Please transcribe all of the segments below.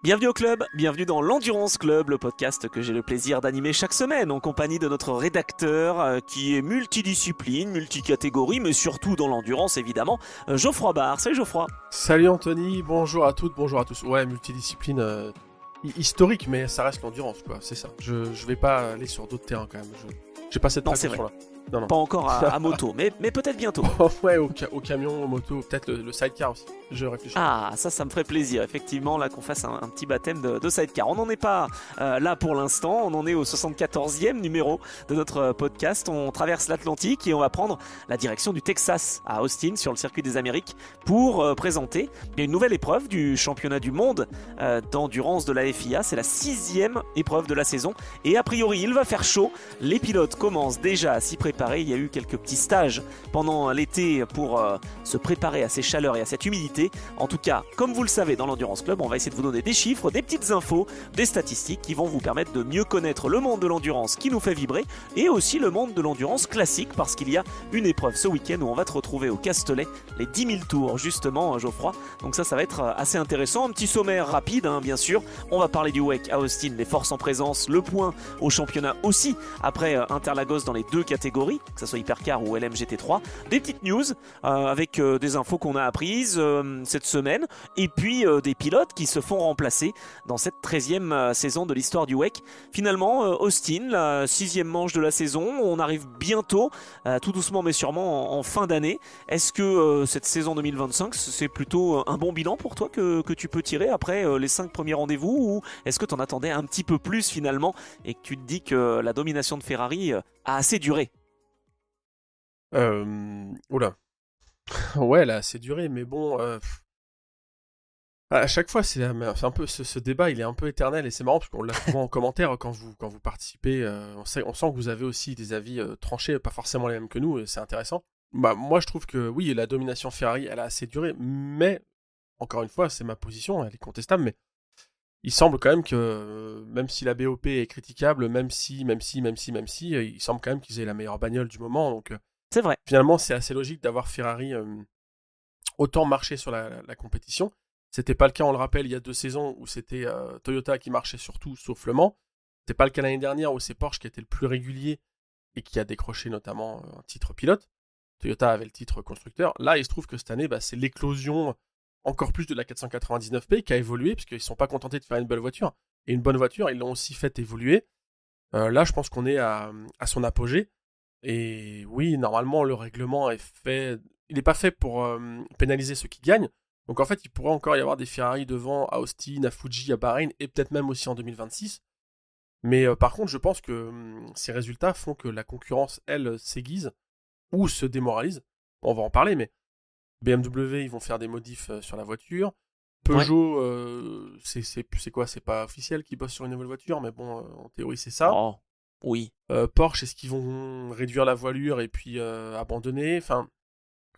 Bienvenue au club, bienvenue dans l'Endurance Club, le podcast que j'ai le plaisir d'animer chaque semaine en compagnie de notre rédacteur qui est multidiscipline, multicatégorie, mais surtout dans l'endurance évidemment, Geoffroy Barre. Salut Geoffroy. Salut Anthony, bonjour à toutes, bonjour à tous. Ouais, multidiscipline historique, mais ça reste l'endurance, quoi, c'est ça. Je vais pas aller sur d'autres terrains quand même. J'ai pas cette Non, c'est vrai. prétention-là. Non. Pas encore à moto, mais peut-être bientôt. Ouais, au camion, aux motos, peut-être le sidecar aussi. Je réfléchis. Ah, ça me ferait plaisir, effectivement, là qu'on fasse un petit baptême de sidecar. On n'en est pas là pour l'instant, on en est au 74e numéro de notre podcast. On traverse l'Atlantique et on va prendre la direction du Texas, à Austin, sur le circuit des Amériques, pour présenter une nouvelle épreuve du championnat du monde d'endurance de la FIA. C'est la 6e épreuve de la saison et a priori il va faire chaud. Les pilotes commencent déjà à s'y préparer. Il y a eu quelques petits stages pendant l'été pour se préparer à ces chaleurs et à cette humidité. En tout cas, comme vous le savez dans l'Endurance Club, on va essayer de vous donner des chiffres, des petites infos, des statistiques qui vont vous permettre de mieux connaître le monde de l'endurance qui nous fait vibrer et aussi le monde de l'endurance classique parce qu'il y a une épreuve ce week-end où on va te retrouver au Castellet, les 10 000 tours justement, Geoffroy. Donc ça va être assez intéressant. Un petit sommaire rapide, bien sûr. On va parler du WEC à Austin, les forces en présence, le point au championnat aussi après Interlagos dans les deux catégories, que ce soit Hypercar ou LMGT3. Des petites news avec des infos qu'on a apprises cette semaine et puis des pilotes qui se font remplacer dans cette 13e saison de l'histoire du WEC. Finalement, Austin, la 6e manche de la saison, on arrive bientôt, tout doucement mais sûrement en fin d'année. Est-ce que cette saison 2025, c'est plutôt un bon bilan pour toi que tu peux tirer après les 5 premiers rendez-vous, ou est-ce que tu en attendais un petit peu plus finalement et que tu te dis que la domination de Ferrari a assez duré? Oula. Ouais, là, c'est duré, mais bon... À chaque fois, c'est un peu ce débat, il est un peu éternel et c'est marrant parce qu'on l'a souvent en commentaire quand vous participez. On sent que vous avez aussi des avis tranchés, pas forcément les mêmes que nous, et c'est intéressant. Bah, moi, je trouve que oui, la domination Ferrari, elle a assez duré, mais encore une fois, c'est ma position, elle est contestable, mais il semble quand même que même si la BOP est critiquable, même si, il semble quand même qu'ils aient la meilleure bagnole du moment. Donc C'est vrai. finalement, c'est assez logique d'avoir Ferrari autant marché sur la compétition. C'était pas le cas, on le rappelle, il y a 2 saisons où c'était Toyota qui marchait sur tout sauf Le Mans. C'était pas le cas l'année dernière où c'est Porsche qui était le plus régulier et qui a décroché notamment un titre pilote. Toyota avait le titre constructeur. Là, il se trouve que cette année, c'est l'éclosion encore plus de la 499P qui a évolué parce qu'ils sont pas contentés de faire une belle voiture. Et une bonne voiture, ils l'ont aussi fait évoluer. Là, je pense qu'on est à son apogée. Et oui, normalement, le règlement est fait... Il n'est pas fait pour pénaliser ceux qui gagnent. Donc en fait, il pourrait encore y avoir des Ferrari devant à Austin, à Fuji, à Bahreïn et peut-être même aussi en 2026. Mais par contre, je pense que ces résultats font que la concurrence, elle, s'aiguise ou se démoralise. On va en parler, mais BMW, ils vont faire des modifs sur la voiture. Peugeot, c'est quoi? C'est pas officiel qu'ils bossent sur une nouvelle voiture, mais bon, en théorie, c'est ça. Oh, oui. Porsche, est-ce qu'ils vont réduire la voilure et puis abandonner? Enfin,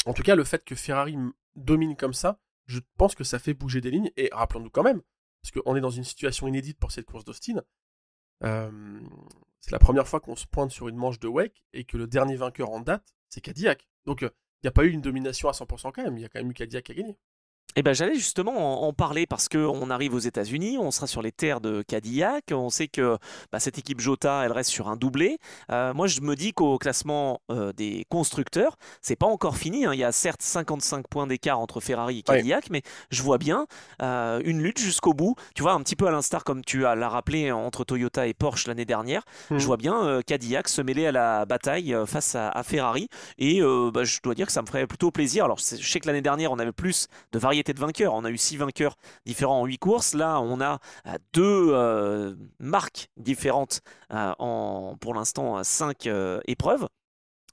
en tout cas, le fait que Ferrari domine comme ça, je pense que ça fait bouger des lignes. Et rappelons-nous quand même, parce qu'on est dans une situation inédite pour cette course d'Austin. C'est la première fois qu'on se pointe sur une manche de WEC et que le dernier vainqueur en date, c'est Cadillac. Donc, il n'y a pas eu une domination à 100% quand même. Il y a quand même eu Cadillac qui a gagné. Eh ben, j'allais justement en parler parce qu'on arrive aux États-Unis, on sera sur les terres de Cadillac, on sait que cette équipe Jota, elle reste sur un doublé. Moi, je me dis qu'au classement des constructeurs, c'est pas encore fini, hein. Il y a certes 55 points d'écart entre Ferrari et Ouais. Cadillac, mais je vois bien une lutte jusqu'au bout. Tu vois, un petit peu à l'instar, comme tu l'as rappelé, entre Toyota et Porsche l'année dernière, je vois bien Cadillac se mêler à la bataille face à Ferrari. Et je dois dire que ça me ferait plutôt plaisir. Alors, je sais que l'année dernière, on avait plus de variété de vainqueurs. On a eu 6 vainqueurs différents en 8 courses. Là, on a deux marques différentes pour l'instant 5 épreuves.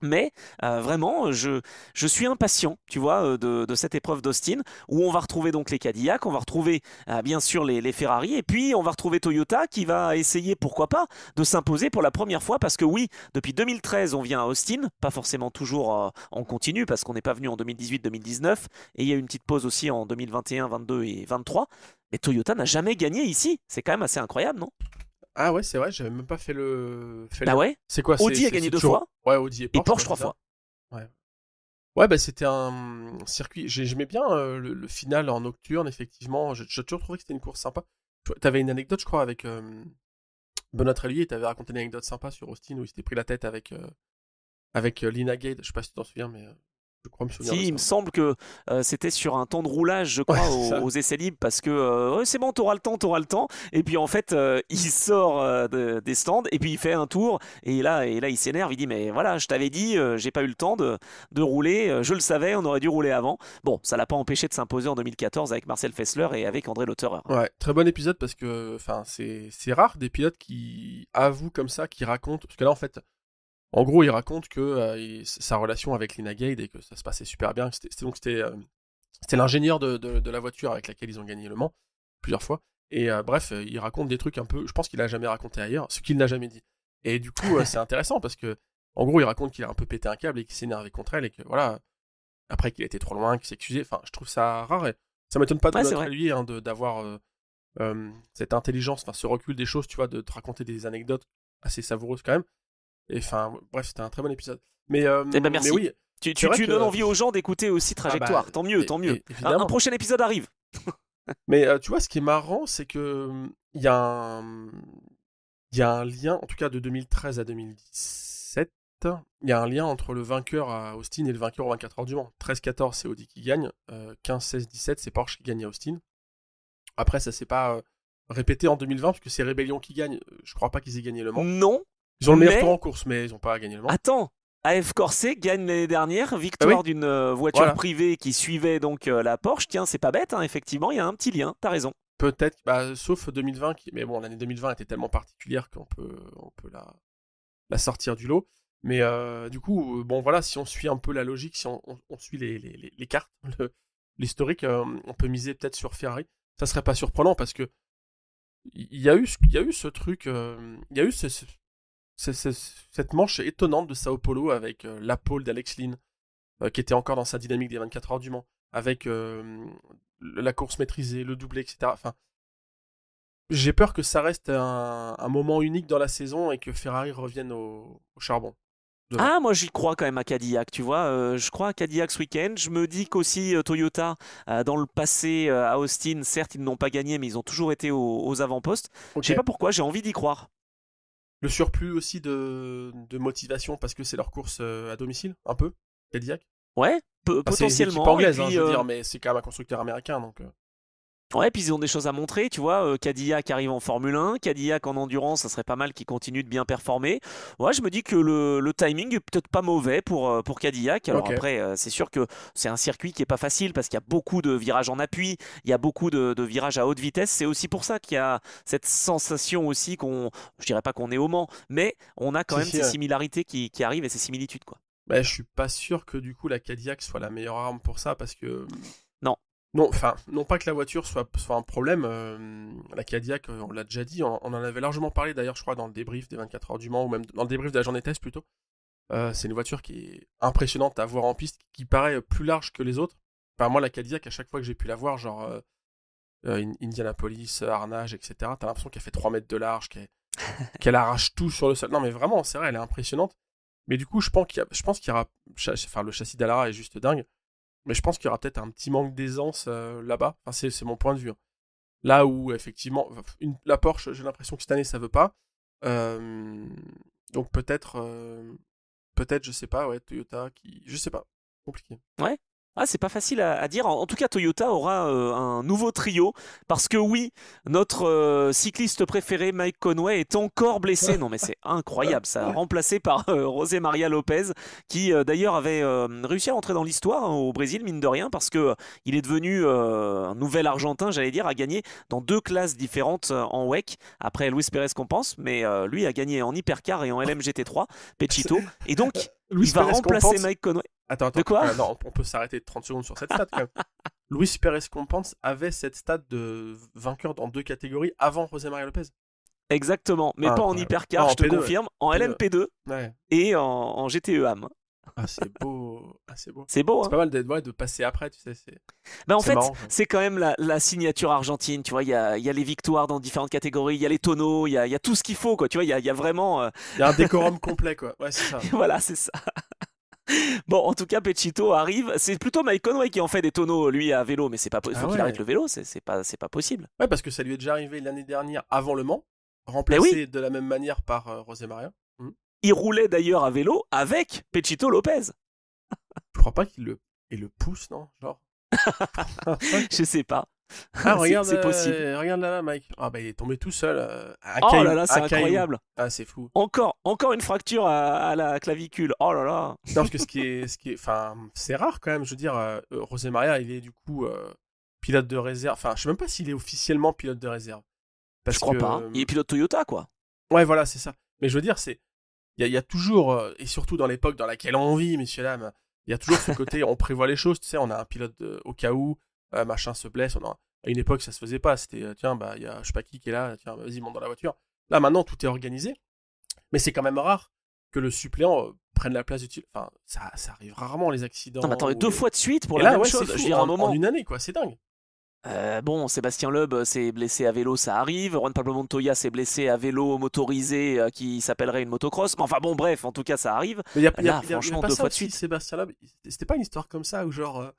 Mais vraiment, je suis impatient, tu vois, de cette épreuve d'Austin, où on va retrouver donc les Cadillac, on va retrouver bien sûr les Ferrari, et puis on va retrouver Toyota qui va essayer, pourquoi pas, de s'imposer pour la première fois, parce que oui, depuis 2013, on vient à Austin, pas forcément toujours en continu, parce qu'on n'est pas venu en 2018-2019, et il y a eu une petite pause aussi en 2021, 22 et 23, mais Toyota n'a jamais gagné ici, c'est quand même assez incroyable, non? Ah ouais, c'est vrai, j'avais même pas fait fait le Bah lien. ouais, C'est quoi? Audi a C'est gagné 2 toujours... fois, Ouais, Audi et et Porsche, Porsche ouais, 3 c'est ça. fois. Ouais. Ouais, c'était un circuit. J'aimais bien le final en nocturne, effectivement. J'ai toujours trouvé que c'était une course sympa. T'avais une anecdote, je crois, avec Benoît Trélier, t'avais raconté une anecdote sympa sur Austin où il s'était pris la tête avec Lina Gade, je sais pas si tu t'en souviens, mais je crois me souvenir de Si, il ça. me semble que c'était sur un temps de roulage, je Ouais, crois, c'est ça. aux essais libres, parce que ouais, c'est bon, t'auras le temps, t'auras le temps. Et puis en fait, il sort des stands et puis il fait un tour. Et là, il s'énerve. Il dit, mais voilà, je t'avais dit, j'ai pas eu le temps de rouler. Je le savais, on aurait dû rouler avant. Bon, ça l'a pas empêché de s'imposer en 2014 avec Marcel Fessler et avec André Lauterer. Ouais, très bon épisode parce que c'est rare des pilotes qui avouent comme ça, qui racontent. Parce que là, en fait, en gros, il raconte que sa relation avec Lina Gade et que ça se passait super bien. C'était l'ingénieur de la voiture avec laquelle ils ont gagné Le Mans plusieurs fois. Et bref, il raconte des trucs un peu. Je pense qu'il a jamais raconté ailleurs, ce qu'il n'a jamais dit. Et du coup, c'est intéressant parce que, en gros, il raconte qu'il a un peu pété un câble et qu'il s'est énervé contre elle et que voilà, après qu'il a été trop loin, qu'il s'est excusé. Enfin, je trouve ça rare et ça m'étonne pas de Ouais, c'est notre vrai. lui d'avoir cette intelligence, ce recul des choses, tu vois, de te raconter des anecdotes assez savoureuses quand même. Et enfin, bref, c'était un très bon épisode. Eh ben Mais merci. oui, Tu, c'est tu, vrai tu donnes que envie aux gens d'écouter aussi ah bah Trajectoire. Tant mieux, tant mieux. Un évidemment. prochain épisode arrive. Mais tu vois, ce qui est marrant, c'est que il y a un lien, en tout cas de 2013 à 2017, il y a un lien entre le vainqueur à Austin et le vainqueur aux 24 heures du Mans. 13-14, c'est Audi qui gagne. 15-16-17, c'est Porsche qui gagne à Austin. Après, ça s'est pas répété en 2020 parce que c'est Rébellion qui gagne. Je crois pas qu'ils aient gagné Le Mans. Non, Ils ont le meilleur tour mais en course, mais ils ont pas gagné Le Mans. attends, AF Corset gagne l'année dernière, Ah oui, victoire d'une voiture voilà. privée qui suivait donc la Porsche. Tiens, c'est pas bête, hein, effectivement, il y a un petit lien, t'as raison. Peut-être, sauf 2020, mais bon, l'année 2020 était tellement particulière qu'on peut la sortir du lot. Mais du coup, bon voilà, si on suit un peu la logique, si on suit les cartes, l'historique, on peut miser peut-être sur Ferrari. Ça serait pas surprenant parce que il y a eu ce truc, il y a eu cette manche étonnante de Sao Paulo avec la pole d'Alex Lynn, qui était encore dans sa dynamique des 24 heures du Mans, avec la course maîtrisée, le doublé, etc. Enfin, j'ai peur que ça reste un moment unique dans la saison et que Ferrari revienne au charbon devant. Ah, moi j'y crois quand même à Cadillac, tu vois. Je crois à Cadillac ce week-end. Je me dis qu'aussi Toyota, dans le passé à Austin, certes ils n'ont pas gagné, mais ils ont toujours été aux avant-postes. Je Ok. sais pas pourquoi, j'ai envie d'y croire. Le surplus aussi de motivation parce que c'est leur course à domicile, un peu, Cadillac. Ouais, Enfin, c'est une équipe potentiellement. Et anglaise, hein, puis, je veux dire, mais c'est quand même un constructeur américain, donc. ouais, puis ils ont des choses à montrer, tu vois. Cadillac arrive en Formule 1, Cadillac en endurance, ça serait pas mal qu'ils continuent de bien performer. Ouais, je me dis que le timing est peut-être pas mauvais pour Cadillac. Alors Ok. après, c'est sûr que c'est un circuit qui est pas facile parce qu'il y a beaucoup de virages en appui, il y a beaucoup de virages à haute vitesse. C'est aussi pour ça qu'il y a cette sensation aussi je dirais pas qu'on est au Mans, mais on a quand Si, même si, ces ouais. similarités qui arrivent et ces similitudes, quoi. Mais je suis pas sûr que du coup la Cadillac soit la meilleure arme pour ça parce que. Non. Non, enfin, non pas que la voiture soit un problème. La Cadillac, on l'a déjà dit, on en avait largement parlé d'ailleurs, je crois, dans le débrief des 24 heures du Mans ou même dans le débrief de la journée test plutôt. C'est une voiture qui est impressionnante à voir en piste, qui paraît plus large que les autres. Enfin, moi, la Cadillac, à chaque fois que j'ai pu la voir, genre Indianapolis, Arnage, etc., t'as l'impression qu'elle fait 3 mètres de large, qu'elle arrache tout sur le sol. Non, mais vraiment, c'est vrai, elle est impressionnante. Mais du coup, je pense qu'il y aura. Enfin, le châssis d'Alara est juste dingue. Mais je pense qu'il y aura peut-être un petit manque d'aisance là-bas. Enfin, c'est mon point de vue, hein. Là où, effectivement, la Porsche, j'ai l'impression que cette année, ça veut pas. Euh, donc peut-être, je sais pas, ouais, Toyota qui. Je sais pas. Compliqué. Ouais. Ah, c'est pas facile à dire. En tout cas, Toyota aura un nouveau trio parce que oui, notre cycliste préféré, Mike Conway, est encore blessé. Non, mais c'est incroyable, ça. Remplacé par José Maria Lopez, qui d'ailleurs avait réussi à entrer dans l'histoire, hein, au Brésil, mine de rien, parce que il est devenu un nouvel Argentin, j'allais dire, a gagné dans deux classes différentes en WEC. Après Luis Pérez qu'on pense, mais lui a gagné en Hypercar et en LMGT3, Pechito. Et donc, Luis il va Pérez remplacer compense. Mike Conway. Attends, De attends. quoi? Non, on peut s'arrêter 30 secondes sur cette stat quand même. Luis Pérez Compense avait cette stat de vainqueur dans deux catégories avant José Maria Lopez. Exactement, mais Ah, pas en incroyable. hypercar, Ah, je en te P2, ouais. confirme, en P2. LMP2 Ouais. et en GTE AM. Ah, c'est beau. Ah, c'est beau. C'est beau, C'est hein? pas mal de passer après, tu sais. Ben en C'est fait, marrant, quoi. c'est quand même la signature argentine, tu vois, il y a les victoires dans différentes catégories, il y a les tonneaux, il y a tout ce qu'il faut, quoi, tu vois, il y a vraiment... Il y a un décorum complet, quoi. Ouais, c'est ça. voilà, c'est ça. Bon, en tout cas, Pechito arrive. C'est plutôt Mike Conway qui en fait des tonneaux, lui, à vélo, mais c'est pas, Ah faut qu'il arrête ouais. le vélo, c'est pas possible. Ouais, parce que ça lui est déjà arrivé l'année dernière avant Le Mans, Mais oui, remplacé de la même manière par José Maria. il roulait d'ailleurs à vélo avec Pechito Lopez. Je crois pas qu'il le pousse, non? Genre. Je sais pas. Ah, regarde, C'est possible. regarde là, Mike. Ah, bah, il est tombé tout seul à Oh là caillou. là, c'est À caillou. incroyable. Ah, c'est fou. Encore une fracture à la clavicule. Oh là là. Non, parce que enfin, c'est rare quand même. Je veux dire, José Maria, il est du coup pilote de réserve. Enfin, je sais même pas s'il est officiellement pilote de réserve. Je Parce crois que, pas. Il est pilote Toyota, quoi. ouais, voilà, c'est ça. Mais je veux dire, il y a toujours, et surtout dans l'époque dans laquelle on vit, messieurs dames, il y a toujours ce côté, on prévoit les choses. Tu sais, on a un pilote au cas où machin se blesse. À une époque, ça se faisait pas. C'était, tiens, bah, il y a je sais pas qui est là. Tiens, vas-y, monte dans la voiture. Là, maintenant, tout est organisé. Mais c'est quand même rare que le suppléant prenne la place du titulaire. Enfin, ça arrive rarement, les accidents. Non, mais attendez, Ou deux les... fois de suite pour Et la là, même ouais, c'est chose. Je fou. veux dire, à un En moment. une année, quoi. C'est dingue. Bon, Sébastien Loeb s'est blessé à vélo, ça arrive. Juan Pablo Montoya s'est blessé à vélo motorisé qui s'appellerait une motocross. Mais enfin bon, bref, en tout cas, ça arrive. Mais il y a, Là, y a franchement, pas deux ça fois de aussi, suite. Sébastien Loeb. C'était pas une histoire comme ça où genre.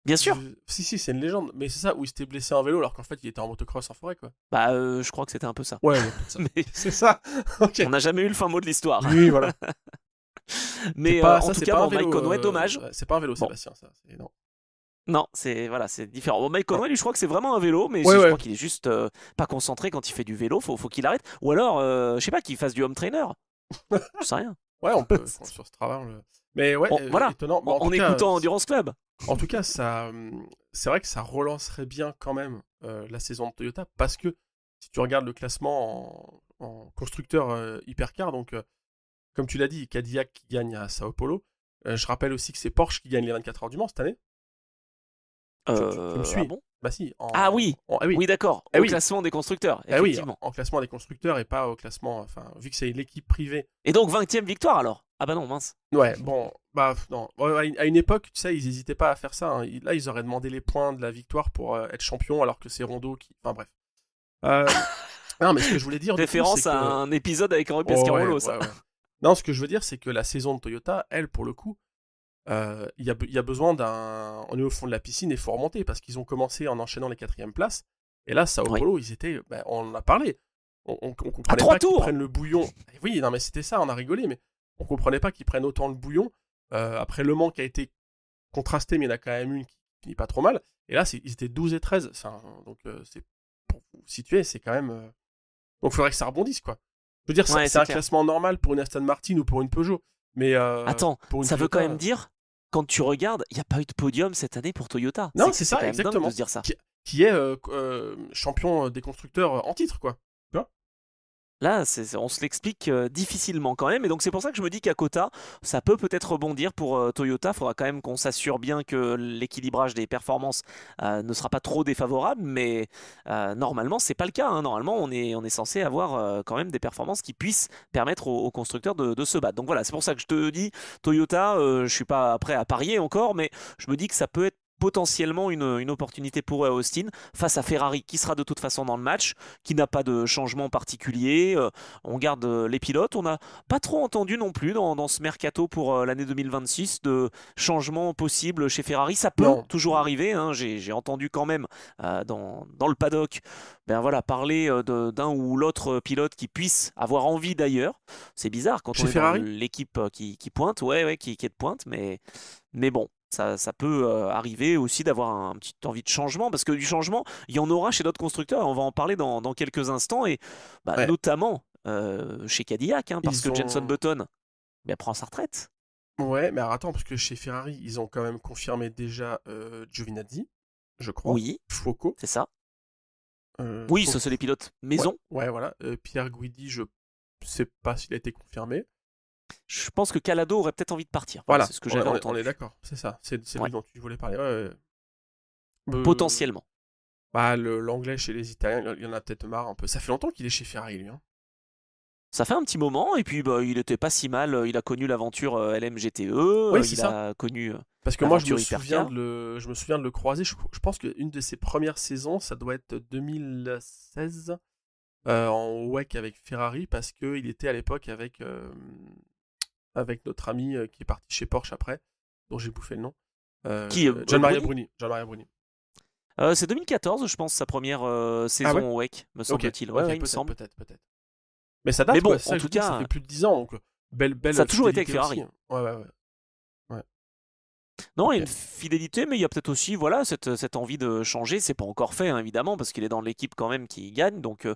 Bien sûr. Si, c'est une légende. Mais c'est ça, où il s'était blessé en vélo alors qu'en fait, il était en motocross en forêt, quoi. Bah, je crois que c'était un peu ça. Ouais, il y a peut-être ça. Mais C'est ça. Ok. on n'a jamais eu le fin mot de l'histoire. Oui, voilà. Mais en tout C'est cas, pas un bon, vélo. Mike Conway, dommage. C'est pas un vélo, Bon, Sébastien, ça. Non. non, c'est voilà, c'est différent. Bon, Mike Non. Conway, lui, je crois que c'est vraiment un vélo, mais Ouais, je ouais. crois qu'il est juste pas concentré quand il fait du vélo. Faut qu'il arrête. Ou alors, je sais pas, qu'il fasse du home trainer. Je sais rien. Ouais, on peut, sur ce travail. Mais ouais, Voilà, étonnant. Mais en écoutant Endurance Club. en tout cas, c'est vrai que ça relancerait bien quand même la saison de Toyota parce que si tu regardes le classement en constructeur hypercar, donc comme tu l'as dit, Cadillac qui gagne à Sao Paulo. Je rappelle aussi que c'est Porsche qui gagne les 24 heures du Mans cette année. Tu me Ah suis? bon? Bah si. Ah oui, Ah oui. oui, d'accord. Eh Au oui. classement des constructeurs, Ah oui, effectivement. en classement des constructeurs et pas au classement. Enfin, vu que c'est l'équipe privée. Et donc 20e victoire alors? Ah bah non, mince. Ouais, bon, bah non. Ouais, à une époque, tu sais, ils n'hésitaient pas à faire ça. Hein. Là, ils auraient demandé les points de la victoire pour être champion, alors que c'est Rondo qui. Enfin bref. Euh, Non, mais ce que je voulais dire, du coup, Référence c'est à que. un épisode avec Henri Oh, ouais, Pescarolo, ça. ouais, ouais. Non, ce que je veux dire, c'est que la saison de Toyota, elle, pour le coup, il y a besoin d'un. On est au fond de la piscine et il faut remonter parce qu'ils ont commencé en enchaînant les 4e places. Et là, Sao Oui. Paulo, ils étaient. On en a parlé. On À comprenait 3 pas qu'ils tours! prennent le bouillon. Oui, non, mais c'était ça, on a rigolé, mais on comprenait pas qu'ils prennent autant le bouillon. Après Le Mans qui a été contrasté, mais il y en a quand même une qui finit pas trop mal. Et là, ils étaient 12 et 13. Donc, c'est pour vous situer, c'est quand même. Donc, il faudrait que ça rebondisse, quoi. Je veux dire, Ouais, c'est un clair. classement normal pour une Aston Martin ou pour une Peugeot. Mais Attends, pour une ça veut Toyota, quand même dire, quand tu regardes, il n'y a pas eu de podium cette année pour Toyota. non, c'est C'est ça, quand même dingue exactement. de se dire ça. Qui est champion des constructeurs en titre, quoi. Tu vois. Là, on se l'explique difficilement quand même. Et donc, c'est pour ça que je me dis qu'à Kota, ça peut peut-être rebondir pour Toyota. Il faudra quand même qu'on s'assure bien que l'équilibrage des performances ne sera pas trop défavorable. Mais normalement, c'est pas le cas. Hein. Normalement, on est censé avoir quand même des performances qui puissent permettre aux constructeurs de se battre. Donc voilà, c'est pour ça que je te dis, Toyota, je suis pas prêt à parier encore, mais je me dis que ça peut être potentiellement une opportunité pour eux à Austin face à Ferrari qui sera de toute façon dans le match, qui n'a pas de changement particulier. On garde les pilotes. On n'a pas trop entendu non plus dans ce mercato pour l'année 2026 de changement possible chez Ferrari. Ça peut Non. toujours arriver. Hein. J'ai entendu quand même dans le paddock ben voilà, parler d'un ou l'autre pilote qui puisse avoir envie d'ailleurs. C'est bizarre quand Chez on est dans Ferrari. l'équipe qui pointe, ouais, qui est de pointe, mais bon. Ça peut arriver aussi d'avoir un petit envie de changement, parce que du changement, il y en aura chez d'autres constructeurs, et on va en parler dans quelques instants, et bah, Ouais. notamment chez Cadillac, hein, parce Ils que Jenson ont. Button ben, prend sa retraite. Ouais, mais alors attends, parce que chez Ferrari, ils ont quand même confirmé déjà Giovinazzi, je crois. Oui, Foucault. c'est ça. Oui, ça c'est les pilotes Ouais, maison. ouais, voilà. Pierre Guidi, je sais pas s'il a été confirmé. Je pense que Calado aurait peut-être envie de partir. Voilà, C'est ce que j'avais on entendu. est d'accord, c'est ça. C'est Ouais. lui dont tu voulais parler. Ouais, ouais. Potentiellement. Bah, l'anglais chez les Italiens, il y en a peut-être marre un peu. Ça fait longtemps qu'il est chez Ferrari, lui. Hein. Ça fait un petit moment, et puis bah, il était pas si mal. Il a connu l'aventure LMGTE, Oui, c'est il ça. a connu Parce que moi, je l'aventure me souviens Hypercar. je me souviens de le croiser. Je pense qu'une de ses premières saisons, ça doit être 2016 en WEC avec Ferrari, parce qu'il était à l'époque avec avec notre ami qui est parti chez Porsche après, dont j'ai bouffé le nom. Qui Gian-Maria Bruni. Gian-Maria Bruni. C'est 2014, je pense, sa première saison au WEC, me semble-t-il. Ouais, il me semble. Peut-être. Mais ça date, mais bon, quoi, ça, en tout cas, ça fait plus de 10 ans, donc belle. Ça a toujours été avec fidélité Ferrari. aussi. Ouais. Non, il y a Ok. une fidélité, mais il y a peut-être aussi voilà, cette envie de changer. C'est pas encore fait, hein, évidemment, parce qu'il est dans l'équipe quand même qui gagne. Donc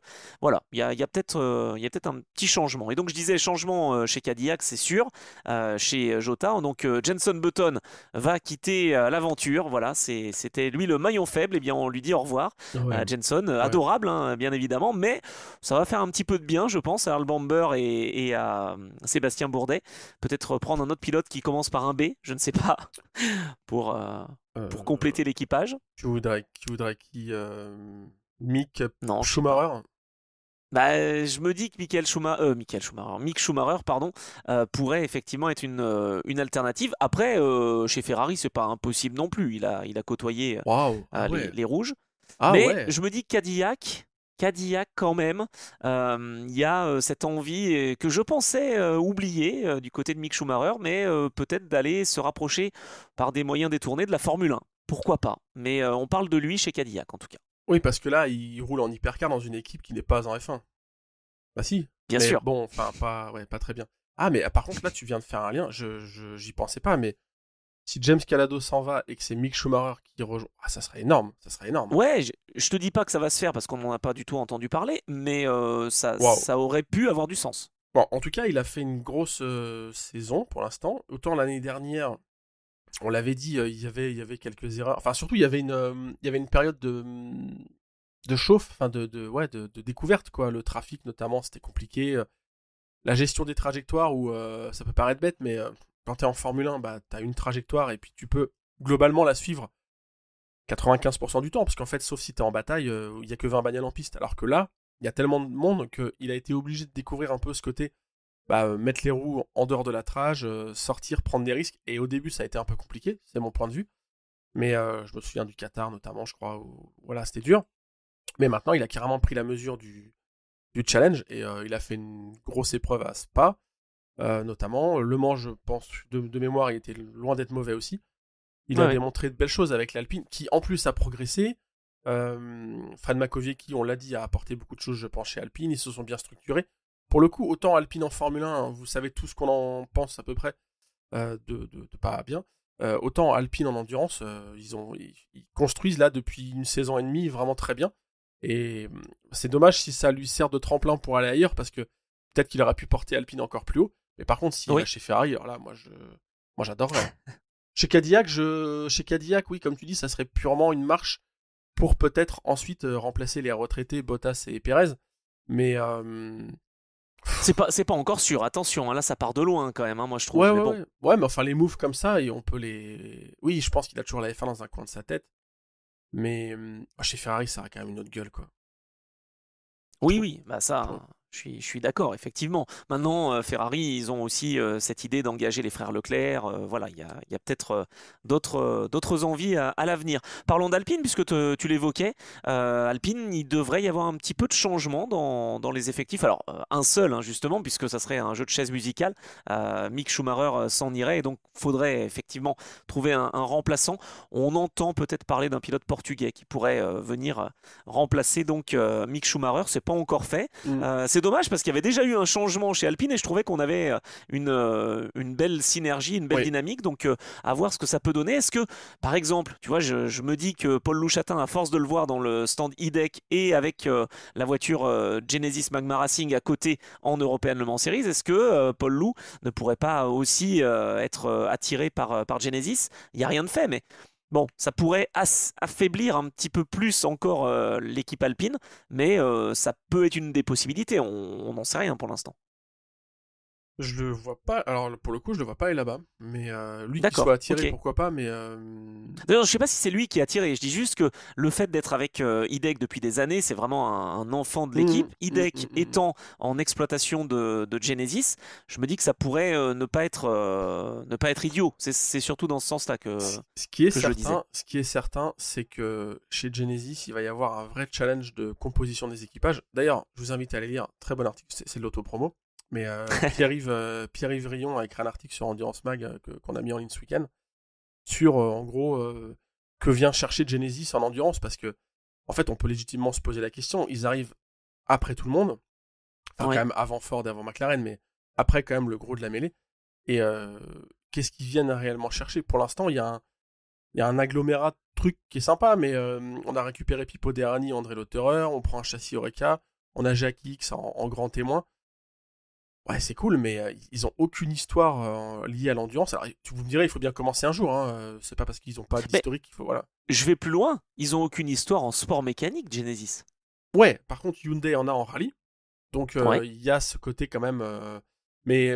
voilà, il y a peut-être un petit changement. Et donc je disais changement chez Cadillac, c'est sûr, chez Jota. Donc Jenson Button va quitter l'aventure. Voilà, c'était lui le maillon faible. Et bien on lui dit au revoir. Ouais. Jenson, adorable, hein, bien évidemment, mais ça va faire un petit peu de bien, je pense, à Earl Bamber et à Sébastien Bourdet. Peut-être prendre un autre pilote qui commence par un B, je ne sais pas. pour, euh, Euh, pour compléter l'équipage. Tu voudrais qui Mick Non, je sais pas. Schumacher. Bah, je me dis que Mick Schumacher, pardon, pourrait effectivement être une alternative. Après, chez Ferrari, c'est pas impossible non plus. Il a côtoyé Waouh. Ah ouais. les rouges. Ah Mais ouais. je me dis que Cadillac quand même, il y a cette envie que je pensais oublier du côté de Mick Schumacher, mais peut-être d'aller se rapprocher par des moyens détournés de la Formule 1. Pourquoi pas? Mais on parle de lui chez Cadillac en tout cas. Oui, parce que là, il roule en hypercar dans une équipe qui n'est pas en F1. Bah si. Bien Mais sûr. bon, enfin, pas très bien. Ah, mais par contre, là, tu viens de faire un lien. J'y pensais pas, mais si James Calado s'en va et que c'est Mick Schumacher qui rejoint, ça serait énorme. Ça serait énorme. Ouais, je te dis pas que ça va se faire parce qu'on n'en a pas du tout entendu parler, mais Waouh. ça aurait pu avoir du sens. Bon, en tout cas, il a fait une grosse saison pour l'instant. Autant l'année dernière, on l'avait dit, il y avait quelques erreurs. Enfin, surtout, il y avait une période de chauffe, enfin de découverte, quoi. Le trafic, notamment, c'était compliqué. La gestion des trajectoires, où ça peut paraître bête, mais quand t'es en Formule 1, bah, t'as une trajectoire et puis tu peux globalement la suivre 95% du temps, parce qu'en fait, sauf si t'es en bataille, il y a que 20 bagnoles en piste. Alors que là, il y a tellement de monde qu'il a été obligé de découvrir un peu ce côté, mettre les roues en dehors de la trage, sortir, prendre des risques. Et au début, ça a été un peu compliqué, c'est mon point de vue. Mais je me souviens du Qatar notamment, je crois, où voilà, c'était dur. Mais maintenant, il a carrément pris la mesure du challenge et il a fait une grosse épreuve à Spa, notamment. Le Mans, je pense, de mémoire, il était loin d'être mauvais aussi. Il a démontré de belles choses avec l'Alpine, qui en plus a progressé. Fred Makowiecki, on l'a dit, a apporté beaucoup de choses, je pense, chez Alpine. Ils se sont bien structurés. Pour le coup, autant Alpine en Formule 1, hein, vous savez tout ce qu'on en pense à peu près, de pas bien. Autant Alpine en endurance, ils construisent là depuis une saison et demie vraiment très bien. Et c'est dommage si ça lui sert de tremplin pour aller ailleurs, parce que peut-être qu'il aurait pu porter Alpine encore plus haut. Mais par contre, s'il va chez Ferrari, alors là, moi j'adorerais. Chez Cadillac, oui, comme tu dis, ça serait purement une marche pour peut-être ensuite remplacer les retraités Bottas et Perez. Mais c'est pas encore sûr. Attention, hein, là ça part de loin quand même, hein, moi je trouve. Ouais, mais enfin les moves comme ça, et on peut les. Oui, je pense qu'il a toujours la F1 dans un coin de sa tête. Mais chez Ferrari, ça a quand même une autre gueule, quoi. Oui, bah ça, je suis d'accord, effectivement. Maintenant, Ferrari, ils ont aussi cette idée d'engager les frères Leclerc. Voilà, il y a peut-être d'autres envies à l'avenir. Parlons d'Alpine, puisque tu l'évoquais. Alpine, il devrait y avoir un petit peu de changement dans les effectifs. Alors, un seul, hein, justement, puisque ça serait un jeu de chaises musicales. Mick Schumacher s'en irait, et donc faudrait effectivement trouver un remplaçant. On entend peut-être parler d'un pilote portugais qui pourrait venir remplacer donc Mick Schumacher. C'est pas encore fait. C'est dommage parce qu'il y avait déjà eu un changement chez Alpine et je trouvais qu'on avait une belle synergie, une belle dynamique. Donc à voir ce que ça peut donner. Est-ce que, par exemple, tu vois, je me dis que Paul Louchatin, à force de le voir dans le stand E-Deck et avec la voiture Genesis Magma Racing à côté en European Le Mans Series, est-ce que Paul Lou ne pourrait pas aussi être attiré par Genesis? Il n'y a rien de fait, mais bon, ça pourrait affaiblir un petit peu plus encore l'équipe alpine, mais ça peut être une des possibilités. On n'en sait rien pour l'instant. Je le vois pas. Alors pour le coup, je le vois pas aller là-bas. Mais lui qui D'accord, soit attiré, ok. pourquoi pas. Mais D'ailleurs, je sais pas si c'est lui qui a attiré. Je dis juste que le fait d'être avec IDEC depuis des années, c'est vraiment un enfant de l'équipe. IDEC étant en exploitation de Genesis, je me dis que ça pourrait ne pas être idiot. C'est surtout dans ce sens-là que je le disais. Ce qui est certain, c'est que chez Genesis, il va y avoir un vrai challenge de composition des équipages. D'ailleurs, je vous invite à aller lire un très bon article, c'est de l'autopromo. Mais Pierre-Yves Rion a écrit un article sur Endurance Mag qu'on a mis en ligne ce week-end sur, en gros, que vient chercher Genesis en endurance, parce que, en fait, on peut légitimement se poser la question. Ils arrivent après tout le monde, enfin, quand même avant Ford et avant McLaren, mais après, quand même, le gros de la mêlée. Et qu'est-ce qu'ils viennent réellement chercher? Pour l'instant, il y a un agglomérat de trucs qui est sympa, mais on a récupéré Pipo Derani, André Lotterer, on prend un châssis Oreca, on a Jackie X en grand témoin. Ouais, c'est cool, mais ils ont aucune histoire liée à l'endurance. Alors, vous me direz, il faut bien commencer un jour, hein. C'est pas parce qu'ils ont pas d'historique qu'il faut, voilà. Je vais plus loin, ils ont aucune histoire en sport mécanique, Genesis. Ouais, par contre, Hyundai en a en rallye, donc Ouais. il y a ce côté quand même, mais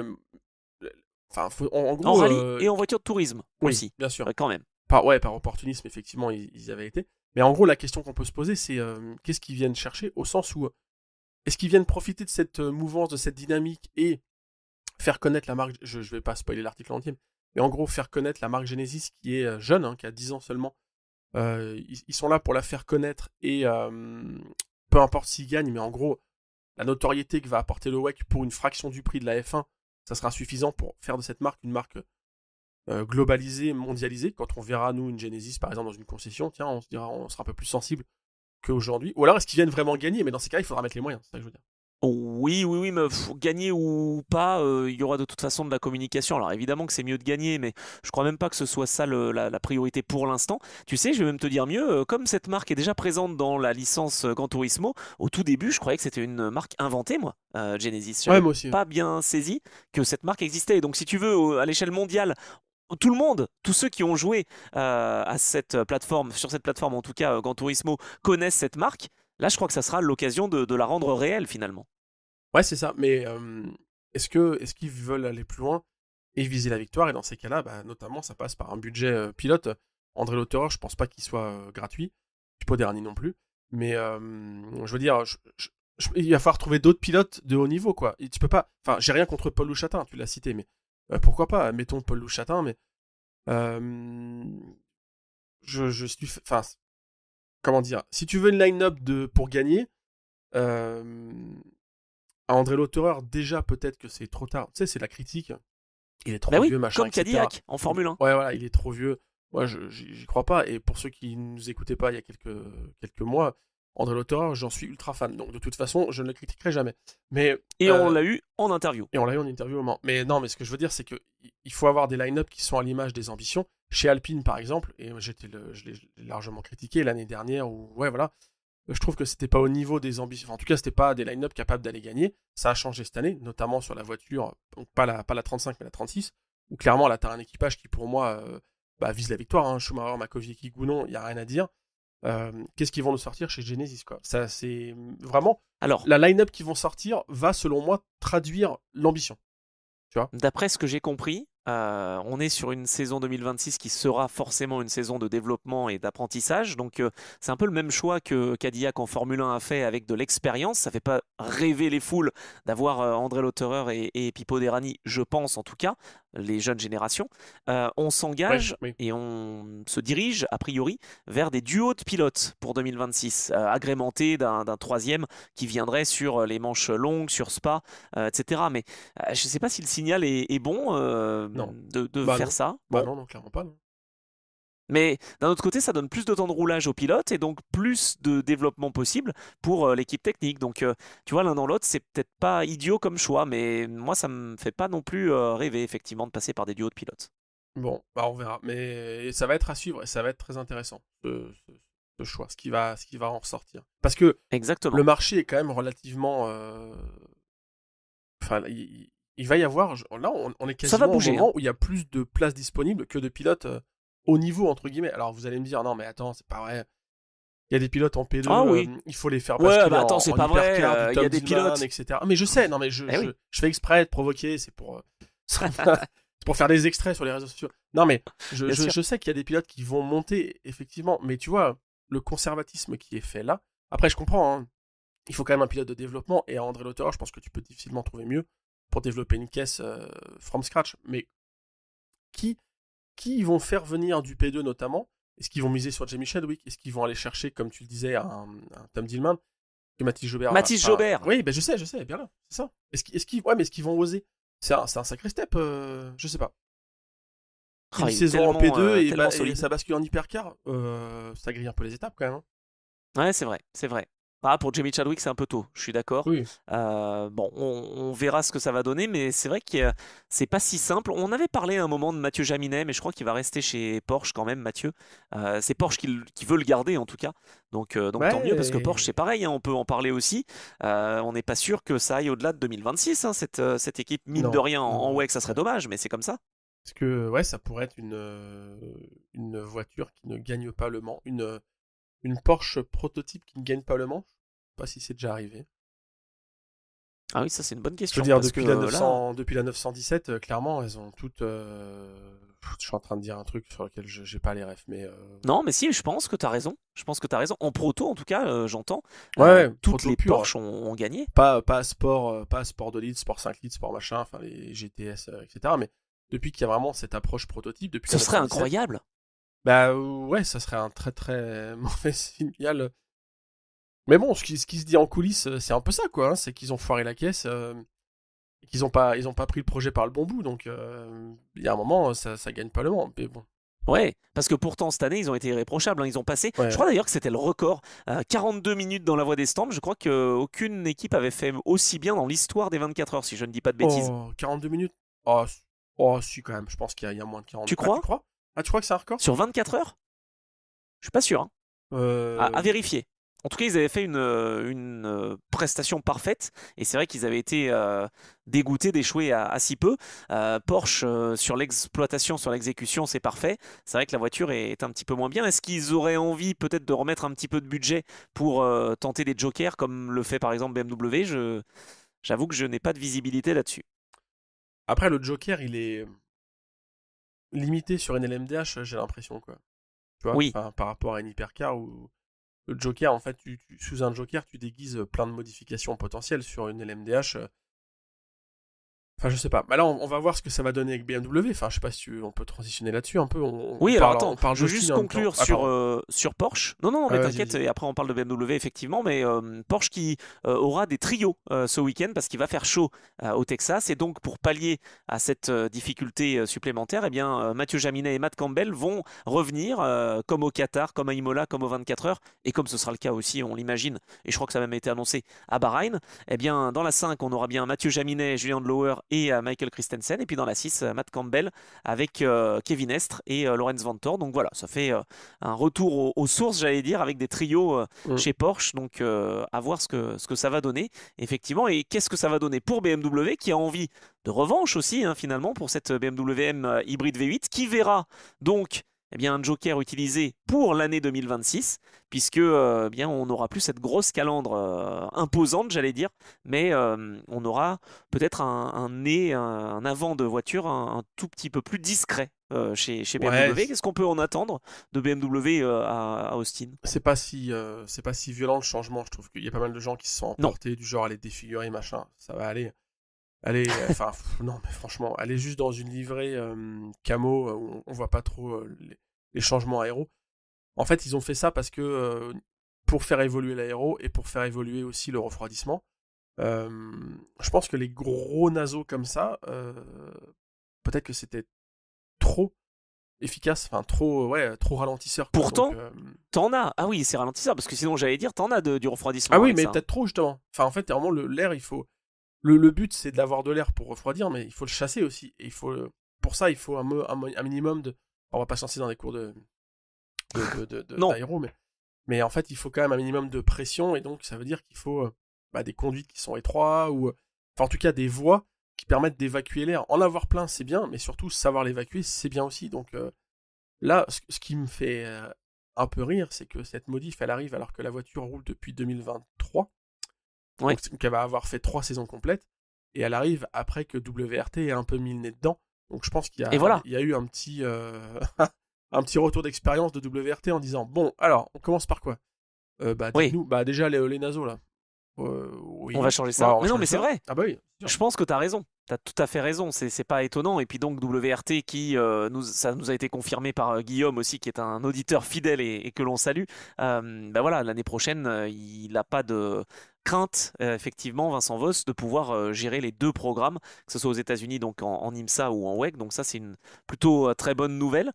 enfin, en gros, En rallye et en voiture de tourisme oui, aussi, bien sûr. quand même. Par opportunisme, effectivement, ils y avaient été. Mais en gros, la question qu'on peut se poser, c'est qu'est-ce qu'ils viennent chercher, au sens où est-ce qu'ils viennent profiter de cette mouvance, de cette dynamique et faire connaître la marque, je vais pas spoiler l'article entier, mais en gros, faire connaître la marque Genesis qui est jeune, hein, qui a 10 ans seulement. Ils sont là pour la faire connaître et peu importe s'ils gagnent, mais en gros, la notoriété que va apporter le WEC pour une fraction du prix de la F1, ça sera suffisant pour faire de cette marque une marque globalisée, mondialisée. Quand on verra, nous, une Genesis, par exemple, dans une concession, tiens, on sera un peu plus sensible qu'aujourd'hui. Ou alors, est-ce qu'ils viennent vraiment gagner? Mais dans ces cas, il faudra mettre les moyens, c'est ça que je veux dire. Oui, mais gagner ou pas, il y aura de toute façon de la communication. Alors évidemment que c'est mieux de gagner, mais je crois même pas que ce soit ça la priorité pour l'instant. Tu sais, je vais même te dire mieux, comme cette marque est déjà présente dans la licence Gran Turismo, au tout début, je croyais que c'était une marque inventée, moi, Genesis. Ouais, J'avais moi aussi. pas bien saisi que cette marque existait. Donc si tu veux, à l'échelle mondiale, tout le monde, tous ceux qui ont joué à cette plateforme, sur cette plateforme en tout cas, Gran Turismo, connaissent cette marque. Là, je crois que ça sera l'occasion de la rendre réelle finalement. Ouais, c'est ça. Mais est-ce qu'ils veulent aller plus loin et viser la victoire? Et dans ces cas-là, bah, notamment, ça passe par un budget pilote. André Lotterer, je pense pas qu'il soit gratuit. Pipo Derani non plus. Mais je veux dire, il va falloir trouver d'autres pilotes de haut niveau, quoi. Et tu peux pas. Enfin, j'ai rien contre Paul Louchatin, tu l'as cité, mais pourquoi pas? Mettons Paul Louchatin, mais euh, je suis. Enfin, comment dire? Si tu veux une line-up pour gagner, euh, à André Lotterer, déjà peut-être que c'est trop tard. Tu sais, c'est la critique. Il est Bah trop oui, vieux, machin, comme etc. Cadillac en Formule 1. Ouais, voilà, il est trop vieux. Moi, j'y crois pas. Et pour ceux qui ne nous écoutaient pas il y a quelques mois, André Lotterer, j'en suis ultra fan. Donc de toute façon, je ne le critiquerai jamais. Mais Et on l'a eu en interview. et on l'a eu en interview au Mans. Mais non, mais ce que je veux dire, c'est que il faut avoir des line-up qui sont à l'image des ambitions. Chez Alpine, par exemple, et je l'ai largement critiqué l'année dernière, où, ouais, voilà, je trouve que c'était pas au niveau des ambitions. Enfin, en tout cas, c'était pas des line-up capables d'aller gagner. Ça a changé cette année, notamment sur la voiture, donc pas la 35, mais la 36, où clairement, là, t'as un équipage qui, pour moi, vise la victoire. Hein. Schumacher, Makoviecki, Gounon, il y a rien à dire. Qu'est-ce qu'ils vont nous sortir chez Genesis, quoi? Ça, c'est vraiment Alors, la line-up qu'ils vont sortir va, selon moi, traduire l'ambition. Tu vois? d'après ce que j'ai compris, on est sur une saison 2026 qui sera forcément une saison de développement et d'apprentissage. Donc, c'est un peu le même choix que Cadillac en Formule 1 a fait avec de l'expérience. Ça fait pas rêver les foules d'avoir André Lotterer et Pipo Derani, je pense en tout cas, les jeunes générations. On Ouais, s'engage oui. et on se dirige, a priori, vers des duos de pilotes pour 2026, agrémentés d'un troisième qui viendrait sur les manches longues, sur Spa, etc. Mais je ne sais pas si le signal est bon Non. de Bah faire non. ça. Bah Bon, non, non, clairement pas, non. mais d'un autre côté, ça donne plus de temps de roulage aux pilotes et donc plus de développement possible pour l'équipe technique. Donc, tu vois, l'un dans l'autre, c'est peut-être pas idiot comme choix, mais moi, ça me fait pas non plus rêver effectivement de passer par des duos de pilotes. Bon, bah on verra. Mais ça va être à suivre et ça va être très intéressant, ce choix, ce qui va en ressortir. Parce que le Exactement. marché est quand même relativement. Enfin, il va y avoir. Là, on est Ça va quasiment au bouger, hein. moment où il y a plus de places disponibles que de pilotes haut niveau, entre guillemets. Alors vous allez me dire, non, mais attends, c'est pas vrai. Il y a des pilotes en P2, Ah oui. il faut les faire Ouais, basculer bah attends, c'est en pas vrai. hypercar, du Il y Tom a des Dillman, pilotes. etc. Mais je sais, non, mais Eh oui. je fais exprès de provoquer, c'est pour, c'est pour faire des extraits sur les réseaux sociaux. Non, mais Bien sûr. je sais qu'il y a des pilotes qui vont monter, effectivement, mais tu vois, le conservatisme qui est fait là, après je comprends, hein, il faut quand même un pilote de développement, et à André Lotterer, je pense que tu peux difficilement trouver mieux pour développer une caisse from scratch, mais qui, qui vont faire venir du P2 notamment? Est-ce qu'ils vont miser sur Jamie Chadwick? Est-ce qu'ils vont aller chercher, comme tu le disais, un Tom Dillman? que Mathis Jobert. Mathis Jobert. Oui, je sais, bien là, c'est ça. Est-ce qu'ils vont oser? C'est un sacré step, je sais pas. Une saison en P2 et ça bascule en hypercar, ça grille un peu les étapes quand même. Hein. Ouais, c'est vrai. Pour Jamie Chadwick, c'est un peu tôt, je suis d'accord. Oui. On verra ce que ça va donner, mais c'est vrai que c'est pas si simple. On avait parlé à un moment de Mathieu Jaminet, mais je crois qu'il va rester chez Porsche quand même, Mathieu. C'est Porsche qui veut le garder en tout cas. Donc tant mieux, parce que Porsche c'est pareil, hein, on peut en parler aussi. On n'est pas sûr que ça aille au-delà de 2026, hein, cette équipe, mine de rien, en WEC, ça serait dommage, mais c'est comme ça. Parce que ça pourrait être une voiture qui ne gagne pas Le Mans, une Porsche prototype qui ne gagne pas Le Mans. Je sais pas si c'est déjà arrivé. Ah oui, ça c'est une bonne question. Je veux dire, depuis la 917, clairement, elles ont toutes... Je suis en train de dire un truc sur lequel j'ai pas les refs, mais... Non, mais si, je pense que t'as raison. En proto, en tout cas, j'entends. Toutes les pur. Porsche ont gagné. Pas sport de litres, sport 5 litres, sport machin, enfin les GTS, etc. Mais depuis qu'il y a vraiment cette approche prototype, depuis ce serait incroyable. Bah ouais, ça serait un très très mauvais signal. Mais bon, ce qui se dit en coulisses, c'est un peu ça, quoi. Hein, c'est qu'ils ont foiré la caisse, et qu'ils ont pas pris le projet par le bon bout. Donc, il y a un moment, ça gagne pas Le Mans. Mais bon. Ouais, parce que pourtant cette année ils ont été irréprochables, hein. Ils ont passé, je crois d'ailleurs que c'était le record, 42 minutes dans la voie des stands. Je crois qu'aucune équipe avait fait aussi bien dans l'histoire des 24 heures, si je ne dis pas de bêtises. 42 minutes. Si quand même, je pense qu'il y a moins de 40. Tu crois? Tu crois que c'est un record? Sur 24 heures? Je suis pas sûr. Hein. À vérifier. En tout cas, ils avaient fait une prestation parfaite, et c'est vrai qu'ils avaient été dégoûtés d'échouer à si peu. Porsche, sur l'exploitation, sur l'exécution, c'est parfait. C'est vrai que la voiture est un petit peu moins bien. Est-ce qu'ils auraient envie peut-être de remettre un petit peu de budget pour tenter des jokers, comme le fait par exemple BMW? J'avoue que je n'ai pas de visibilité là-dessus. Après, le joker, il est limité sur une LMDH, j'ai l'impression, quoi. Tu vois, oui. Par rapport à une hypercar où le joker, en fait, sous un joker, tu déguises plein de modifications potentielles. Sur une LMDH. Enfin, je sais pas. Bah là, on va voir ce que ça va donner avec BMW. Enfin, je sais pas si on peut transitionner là-dessus un peu. Je veux juste conclure sur Porsche. Non, mais t'inquiète, et après on parle de BMW, effectivement, mais Porsche qui aura des trios ce week-end parce qu'il va faire chaud au Texas, et donc pour pallier à cette difficulté supplémentaire, eh bien, Mathieu Jaminet et Matt Campbell vont revenir, comme au Qatar, comme à Imola, comme aux 24 heures, et comme ce sera le cas aussi, on l'imagine, et je crois que ça a même été annoncé à Bahreïn. Eh bien, dans la 5, on aura bien Mathieu Jaminet, Julien Dlouher et Michael Christensen, et puis dans la 6, Matt Campbell avec Kevin Estre et Lorenz Vanthoor. Donc voilà, ça fait un retour aux sources, j'allais dire, avec des trios chez Porsche. Donc à voir ce que ça va donner, effectivement. Et qu'est-ce que ça va donner pour BMW, qui a envie de revanche aussi, hein, finalement, pour cette BMW M hybride V8, qui verra donc un joker utilisé pour l'année 2026, puisque bien, on n'aura plus cette grosse calandre imposante, j'allais dire, mais on aura peut-être un avant de voiture un tout petit peu plus discret chez BMW. Ouais. Qu'est-ce qu'on peut en attendre de BMW à Austin? C'est pas si violent le changement. Je trouve qu'il y a pas mal de gens qui se sont emportés du genre à les défigurer, machin. Ça va aller. Non, mais franchement, aller juste dans une livrée camo où on voit pas trop les changements aéros. En fait, ils ont fait ça parce que pour faire évoluer l'aéro et pour faire évoluer aussi le refroidissement. Je pense que les gros naseaux comme ça, peut-être que c'était trop efficace, enfin trop ralentisseur. Pourtant, t'en as. Ah oui, c'est ralentisseur, parce que sinon j'allais dire t'en as du refroidissement. Ah oui, mais peut-être trop justement. Enfin, en fait, vraiment l'air, il faut. Le but, c'est d'avoir de l'air pour refroidir, mais il faut le chasser aussi. Et pour ça, il faut un minimum de. On va pas se lancer dans des cours d'aéro, mais en fait, il faut quand même un minimum de pression, et donc ça veut dire qu'il faut des conduites qui sont étroites, ou enfin en tout cas des voies qui permettent d'évacuer l'air. En avoir plein, c'est bien, mais surtout savoir l'évacuer, c'est bien aussi. Donc là, ce qui me fait un peu rire, c'est que cette modif, elle arrive alors que la voiture roule depuis 2023. Ouais. Donc elle va avoir fait 3 saisons complètes, et elle arrive après que WRT ait un peu mis le nez dedans. Donc je pense qu'il y a eu un petit un petit retour d'expérience de WRT en disant bon, alors on commence par quoi? Dites-nous, déjà les naseaux là. Oui. On va changer ça. Mais non, mais c'est vrai. Ah bah oui. Je pense que t'as raison. T'as tout à fait raison, c'est pas étonnant. Et puis donc WRT qui ça nous a été confirmé par Guillaume aussi, qui est un auditeur fidèle et que l'on salue. Bah voilà, l'année prochaine, il n'a pas de crainte, effectivement, Vincent Voss, de pouvoir gérer les deux programmes, que ce soit aux États-Unis, donc en IMSA ou en WEC. Donc ça, c'est une plutôt très bonne nouvelle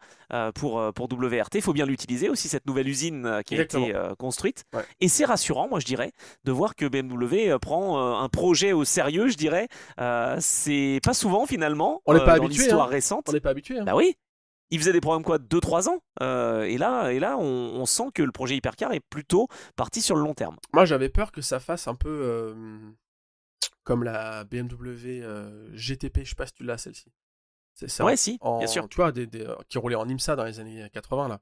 pour WRT. Il faut bien l'utiliser aussi, cette nouvelle usine qui a Exactement. été construite. Ouais. Et c'est rassurant, moi je dirais, de voir que BMW prend un projet au sérieux, je dirais. C'est pas souvent finalement On n'est pas dans habitué, hein. l'histoire On récente. n'est pas habitué, hein. Bah oui, il faisait des programmes quoi, 2-3 ans. Et là on sent que le projet Hypercar est plutôt parti sur le long terme. Moi, j'avais peur que ça fasse un peu comme la BMW GTP, je sais pas si tu l'as celle-ci. C'est ça. Ouais, si, bien sûr. Tu vois, qui roulait en IMSA dans les années 80 là.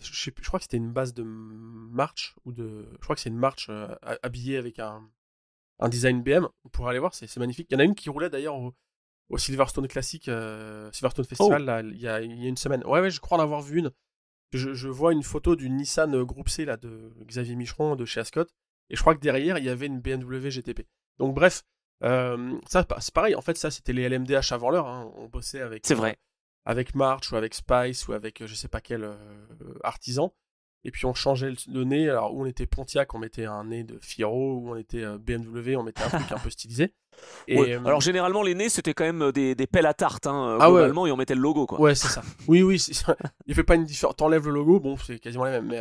Je crois que c'était une base de marche je crois que c'est une marche habillée avec un design BM. On pourrait aller voir, c'est magnifique. Il y en a une qui roulait d'ailleurs au Silverstone Classic, Silverstone Festival, Oh, là, il y a une semaine. Ouais, je crois en avoir vu une. Je vois une photo d'une Nissan Groupe C là, de Xavier Micheron de chez Ascot. Et je crois que derrière, il y avait une BMW GTP. Donc bref, ça c'est pareil. En fait, ça, c'était les LMDH avant l'heure, hein. On bossait c'est vrai. avec March ou avec Spice ou avec je sais pas quel artisan. Et puis on changeait le nez. Alors où on était Pontiac, on mettait un nez de Fiero. Où on était BMW, on mettait un truc un peu stylisé. Ouais. Et Alors généralement les nez c'était quand même des pelles à tarte, hein, ah ouais, globalement, et on mettait le logo quoi. ouais c'est ça. Oui, oui, il fait pas une différence. T'enlèves le logo, bon c'est quasiment les mêmes. Mais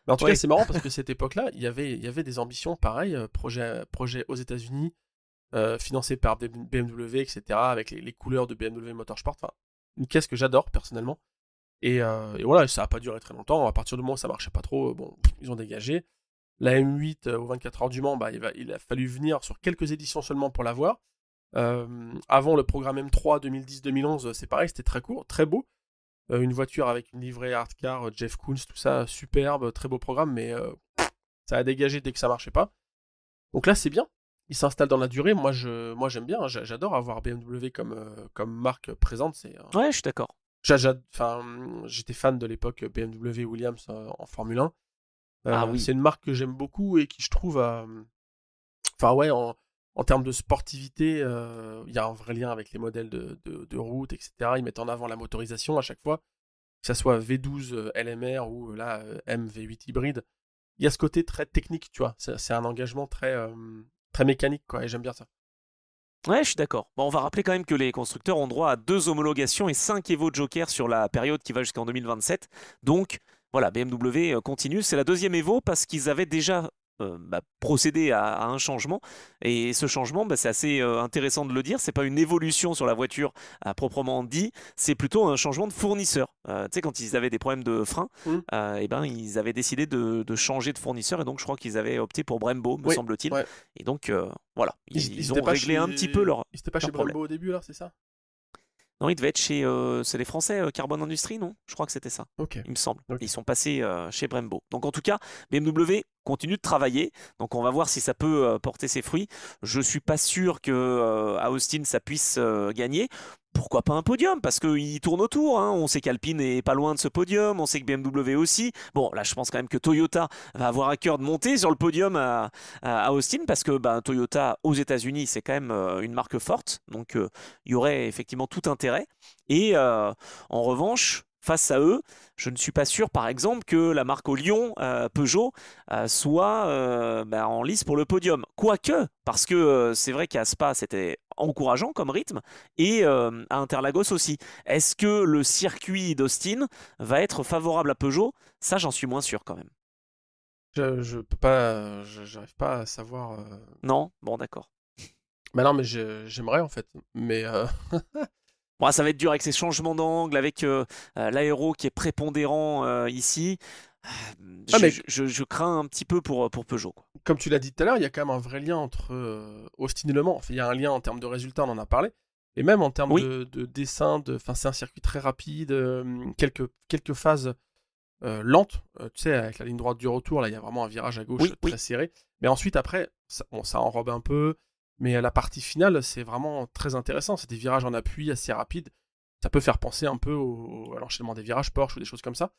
en tout cas Ouais. c'est marrant parce que cette époque-là, il y avait des ambitions pareilles, projet aux États-Unis, financé par BMW, etc. Avec les couleurs de BMW Motorsport. Enfin, une caisse que j'adore personnellement. Et voilà, ça a pas duré très longtemps. À partir du moment où ça marchait pas trop, bon, ils ont dégagé. La M8 aux 24 heures du Mans, bah, il a fallu venir sur quelques éditions seulement pour l'avoir. Avant le programme M3 2010-2011, c'est pareil, c'était très court, très beau. Une voiture avec une livrée hardcar, Jeff Koons, tout ça, superbe, très beau programme, mais ça a dégagé dès que ça marchait pas. Donc là, c'est bien. Il s'installe dans la durée. Moi, j'aime bien. J'adore avoir BMW comme marque présente. Ouais, je suis d'accord. J'étais fan de l'époque BMW Williams en Formule 1. Ah oui. C'est une marque que j'aime beaucoup et qui, je trouve, enfin ouais, en termes de sportivité, il y a un vrai lien avec les modèles de route, etc. Ils mettent en avant la motorisation à chaque fois, que ça soit V12 LMR ou là MV8 hybride. Il y a ce côté très technique, tu vois. C'est un engagement très mécanique, quoi, et j'aime bien ça. Ouais, je suis d'accord. Bon, on va rappeler quand même que les constructeurs ont droit à 2 homologations et 5 Evo Joker sur la période qui va jusqu'en 2027. Donc, voilà, BMW continue. C'est la deuxième Evo parce qu'ils avaient déjà procédé à un changement. Et ce changement, bah, c'est assez intéressant de le dire. C'est pas une évolution sur la voiture à proprement dit. C'est plutôt un changement de fournisseur. Tu sais, quand ils avaient des problèmes de frein, Mmh. et ben, ils avaient décidé de changer de fournisseur. Et donc, je crois qu'ils avaient opté pour Brembo, me Oui, semble-t-il. ouais. Et donc, voilà, Ils ils étaient ont pas réglé un petit peu ils étaient pas chez leur problème. Brembo au début, là, c'est ça? Non, il devait être chez. C'est les Français, Carbone Industries, non? Je crois que c'était ça, Ok, il me semble. ok. Ils sont passés chez Brembo. Donc en tout cas, BMW continue de travailler. Donc on va voir si ça peut porter ses fruits. Je suis pas sûr que à Austin ça puisse gagner. Pourquoi pas un podium? Parce qu'il tourne autour, hein. On sait qu'Alpine est pas loin de ce podium. On sait que BMW aussi. Bon, là, je pense quand même que Toyota va avoir à cœur de monter sur le podium à Austin parce que bah, Toyota aux États-Unis, c'est quand même une marque forte. Donc il y aurait effectivement tout intérêt. Et en revanche, face à eux, je ne suis pas sûr, par exemple, que la marque au Lyon, Peugeot, soit bah, en lice pour le podium. Quoique, parce que c'est vrai qu'à Spa, c'était encourageant comme rythme, et à Interlagos aussi. Est-ce que le circuit d'Austin va être favorable à Peugeot? Ça, j'en suis moins sûr quand même. Je peux pas, j'arrive pas à savoir. Non? Bon, d'accord. Bah non, mais j'aimerais en fait. Mais Bon, ça va être dur avec ces changements d'angle, avec l'aéro qui est prépondérant ici. ah, mais Je crains un petit peu pour Peugeot, quoi. comme tu l'as dit tout à l'heure, il y a quand même un vrai lien entre Austin et Le Mans. Enfin, il y a un lien en termes de résultats, on en a parlé. Et même en termes Oui, de dessin, enfin, c'est un circuit très rapide, quelques phases lentes. Tu sais, avec la ligne droite du retour, là, il y a vraiment un virage à gauche oui, très oui. serré. Mais ensuite, après, ça enrobe un peu. Mais la partie finale, c'est vraiment très intéressant. C'est des virages en appui assez rapides. Ça peut faire penser un peu à l'enchaînement des virages Porsche ou des choses comme ça.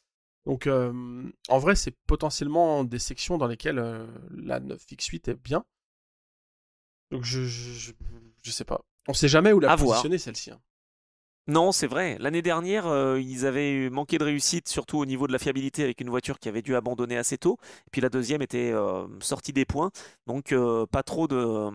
Donc, en vrai, c'est potentiellement des sections dans lesquelles la 9X8 est bien. Donc, je sais pas. On sait jamais où la À voir. positionner celle-ci. Hein. Non, c'est vrai. L'année dernière, ils avaient manqué de réussite, surtout au niveau de la fiabilité, avec une voiture qui avait dû abandonner assez tôt. Et puis la deuxième était sortie des points. Donc pas trop de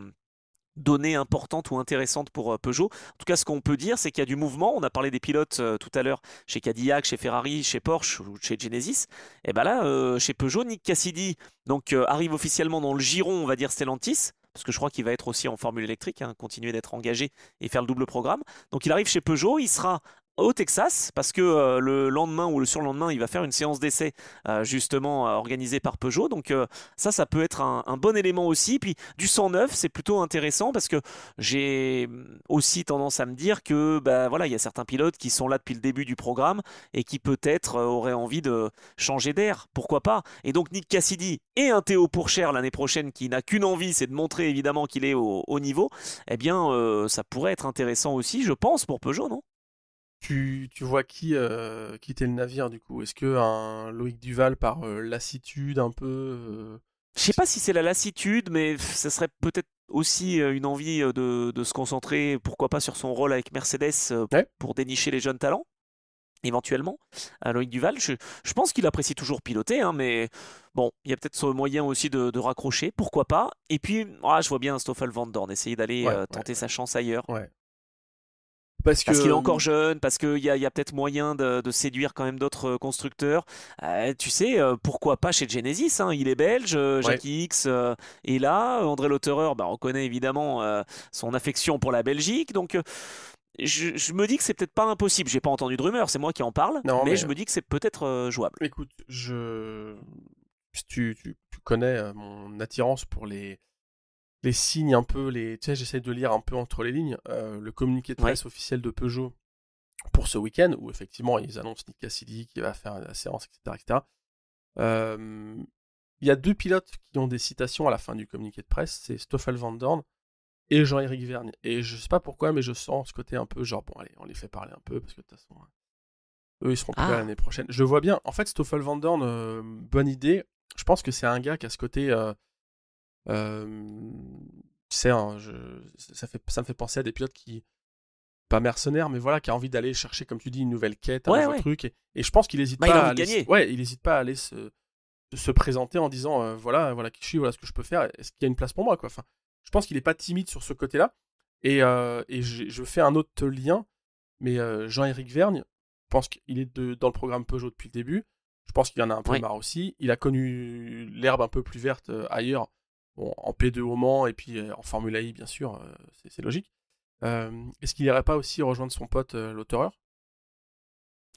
données importantes ou intéressantes pour Peugeot. En tout cas, ce qu'on peut dire, c'est qu'il y a du mouvement. On a parlé des pilotes tout à l'heure chez Cadillac, chez Ferrari, chez Porsche ou chez Genesis. Et ben là, chez Peugeot, Nick Cassidy donc, arrive officiellement dans le giron, on va dire Stellantis. Parce que je crois qu'il va être aussi en formule électrique, hein, continuer d'être engagé et faire le double programme. Donc il arrive chez Peugeot, il sera au Texas parce que le lendemain ou le surlendemain, il va faire une séance d'essai justement organisée par Peugeot. Donc ça peut être un bon élément aussi. Puis du 109, c'est plutôt intéressant parce que j'ai aussi tendance à me dire que bah, voilà, il y a certains pilotes qui sont là depuis le début du programme et qui peut-être auraient envie de changer d'air. Pourquoi pas? Et donc Nick Cassidy et un Théo Pourchaire l'année prochaine qui n'a qu'une envie, c'est de montrer évidemment qu'il est au niveau. Eh bien, ça pourrait être intéressant aussi, je pense, pour Peugeot, non? Tu vois qui quitter le navire du coup? Est-ce que un Loïc Duval par lassitude un peu Je sais pas si c'est la lassitude, mais ça serait peut-être aussi une envie de se concentrer, pourquoi pas, sur son rôle avec Mercedes Ouais. pour dénicher les jeunes talents, éventuellement. Loïc Duval, je pense qu'il apprécie toujours piloter, hein, mais bon, il y a peut-être ce moyen aussi de raccrocher, pourquoi pas. Et puis, je vois bien Stoffel Van Dorn essayer d'aller Ouais, tenter sa chance ailleurs. ouais. Parce que Parce qu'il est encore jeune, parce qu'il y a peut-être moyen de séduire quand même d'autres constructeurs. Tu sais, pourquoi pas chez Genesis, hein, il est belge, ouais. Jackie X est là, André Lotterer, bah, on connaît évidemment son affection pour la Belgique, donc je me dis que c'est peut-être pas impossible. J'ai pas entendu de rumeur, c'est moi qui en parle, Non mais mais je me dis que c'est peut-être jouable. écoute, tu connais mon attirance pour les signes un peu, tu sais, j'essaie de lire un peu entre les lignes. Le communiqué de Ouais. presse officiel de Peugeot pour ce week-end, où effectivement ils annoncent Nick Cassidy qui va faire la séance, etc. etc. Il y a 2 pilotes qui ont des citations à la fin du communiqué de presse, c'est Stoffel Van Dorn et Jean-Éric Vergne. Et je sais pas pourquoi, mais je sens ce côté un peu genre, bon allez, on les fait parler un peu, parce que de toute façon, eux ils seront plus là Ah, l'année prochaine. Je vois bien, en fait Stoffel Van Dorn, bonne idée. Je pense que c'est un gars qui a ce côté... tu sais, hein, ça me fait penser à des pilotes qui, pas mercenaires, mais voilà, qui a envie d'aller chercher, comme tu dis, une nouvelle quête, un ouais, nouveau ouais. truc. Et je pense qu'il hésite Bah, il pas a à envie de aller, gagner. ouais, il hésite pas à aller se présenter en disant voilà qui je suis, voilà ce que je peux faire. Est-ce qu'il y a une place pour moi, quoi. Enfin, je pense qu'il est pas timide sur ce côté-là. Et je fais un autre lien, mais Jean-Éric Vergne, je pense qu'il est dans le programme Peugeot depuis le début. Je pense qu'il en a un peu Ouais. marre aussi. Il a connu l'herbe un peu plus verte ailleurs, bon, en P2 au Mans et puis en Formule I, bien sûr, c'est logique. Est-ce qu'il irait pas aussi rejoindre son pote Lotterer?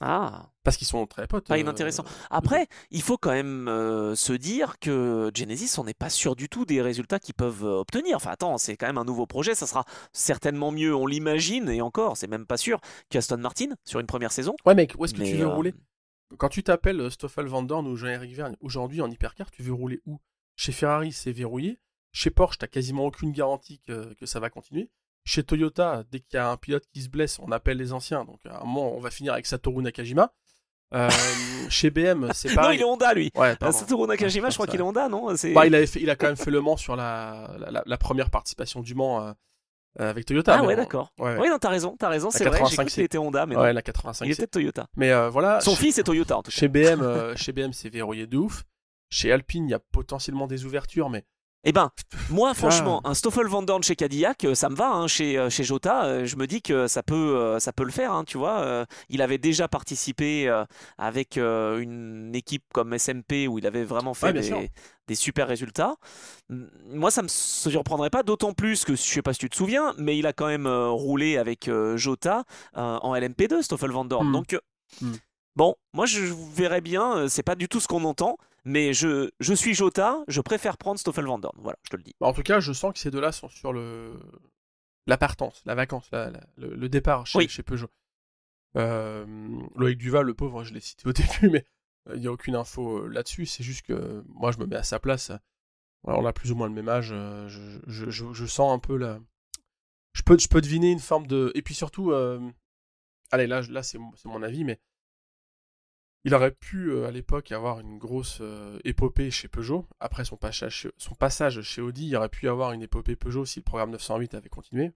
Ah. Parce qu'ils sont très potes. Pas inintéressant. Après, il faut quand même se dire que Genesis, on n'est pas sûr du tout des résultats qu'ils peuvent obtenir. Enfin, attends, c'est quand même un nouveau projet, ça sera certainement mieux, on l'imagine, et encore, c'est même pas sûr, qu'Aston Martin sur une première saison. Ouais, mec, où est-ce que tu Mais veux rouler? Quand tu t'appelles Stoffel Van Dorn ou Jean-Éric Vergne, aujourd'hui en hypercar, tu veux rouler où? Chez Ferrari, c'est verrouillé. Chez Porsche, t'as quasiment aucune garantie que ça va continuer. Chez Toyota, dès qu'il y a un pilote qui se blesse, on appelle les anciens. Donc à un moment, on va finir avec Satoru Nakajima. Euh, Chez BM, c'est non, il pareil. est Honda, lui. Ouais, pardon. Satoru Nakajima, je crois C'est qu'il est vrai. Honda, non? Bah, il a quand même fait le Mans sur la première participation du Mans avec Toyota. Ah Mais ouais, bon, d'accord. ouais, ouais. Oui, non, t'as raison, La c'est vrai, j'ai cru 85, qu'il était Honda, mais ouais, non. la 85, Il était de Toyota. Mais voilà. Son fils est Toyota, en tout cas. Chez BM, c'est verrouillé de ouf. Chez Alpine, il y a potentiellement des ouvertures, mais Eh ben, moi, Ah. franchement, un Stoffel Van Dorn chez Cadillac, ça me va. Hein, chez Jota, je me dis que ça peut le faire. Hein, tu vois, il avait déjà participé avec une équipe comme SMP où il avait vraiment fait ouais, bien sûr. des super résultats. Moi, ça me surprendrait pas, d'autant plus que je sais pas si tu te souviens, mais il a quand même roulé avec Jota en LMP2, Stoffel Van Dorn. Hmm. Donc, Hmm. bon, moi je verrais bien, c'est pas du tout ce qu'on entend, mais je suis Jota, je préfère prendre Stoffel Van Dorn. Voilà, je te le dis. Bah, en tout cas, je sens que ces deux-là sont sur la partance, la vacance, le départ Oui. chez Peugeot. Loïc Duval, le pauvre, je l'ai cité au début, mais il n'y a aucune info là-dessus. C'est juste que moi, je me mets à sa place. On a plus ou moins le même âge. Je sens un peu la. Je peux deviner une forme de. Et puis surtout, allez, là c'est mon avis, mais il aurait pu à l'époque avoir une grosse épopée chez Peugeot. Après son passage chez Audi, il aurait pu avoir une épopée Peugeot si le programme 908 avait continué.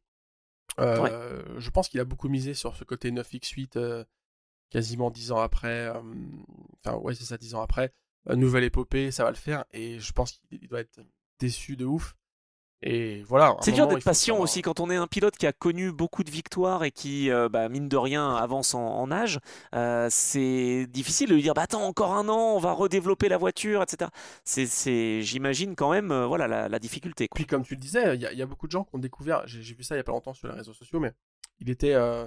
Ouais. Je pense qu'il a beaucoup misé sur ce côté 9x8 quasiment 10 ans après. Enfin, ouais, c'est ça, 10 ans après. Nouvelle épopée, ça va le faire. Et je pense qu'il doit être déçu de ouf. Et voilà, à un C'est dur moment, il d'être faut patient savoir. aussi quand on est un pilote qui a connu beaucoup de victoires et qui, mine de rien, avance en âge. C'est difficile de lui dire, bah attends, encore un an, on va redévelopper la voiture, etc. J'imagine quand même, voilà, la difficulté, quoi. Puis, comme tu le disais, il y a beaucoup de gens qui ont découvert. J'ai vu ça il y a pas longtemps sur les réseaux sociaux, mais il était, euh,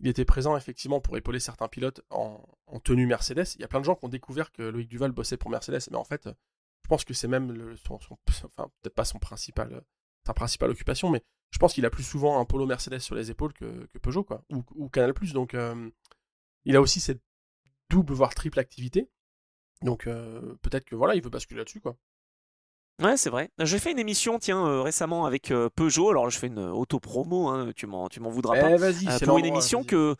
il était présent effectivement pour épauler certains pilotes en tenue Mercedes. Il y a plein de gens qui ont découvert que Loïc Duval bossait pour Mercedes, mais en fait, je pense que c'est même enfin, peut-être pas sa principale occupation, mais je pense qu'il a plus souvent un polo Mercedes sur les épaules que Peugeot, quoi, ou Canal+. Donc, il a aussi cette double voire triple activité. Donc, peut-être que voilà, il veut basculer là-dessus, quoi. Ouais, c'est vrai. J'ai fait une émission, tiens, récemment avec Peugeot. Alors, je fais une auto-promo, hein, tu m'en voudras pas. Eh, vas-y, c'est Pour une l'endroit, émission vas-y. que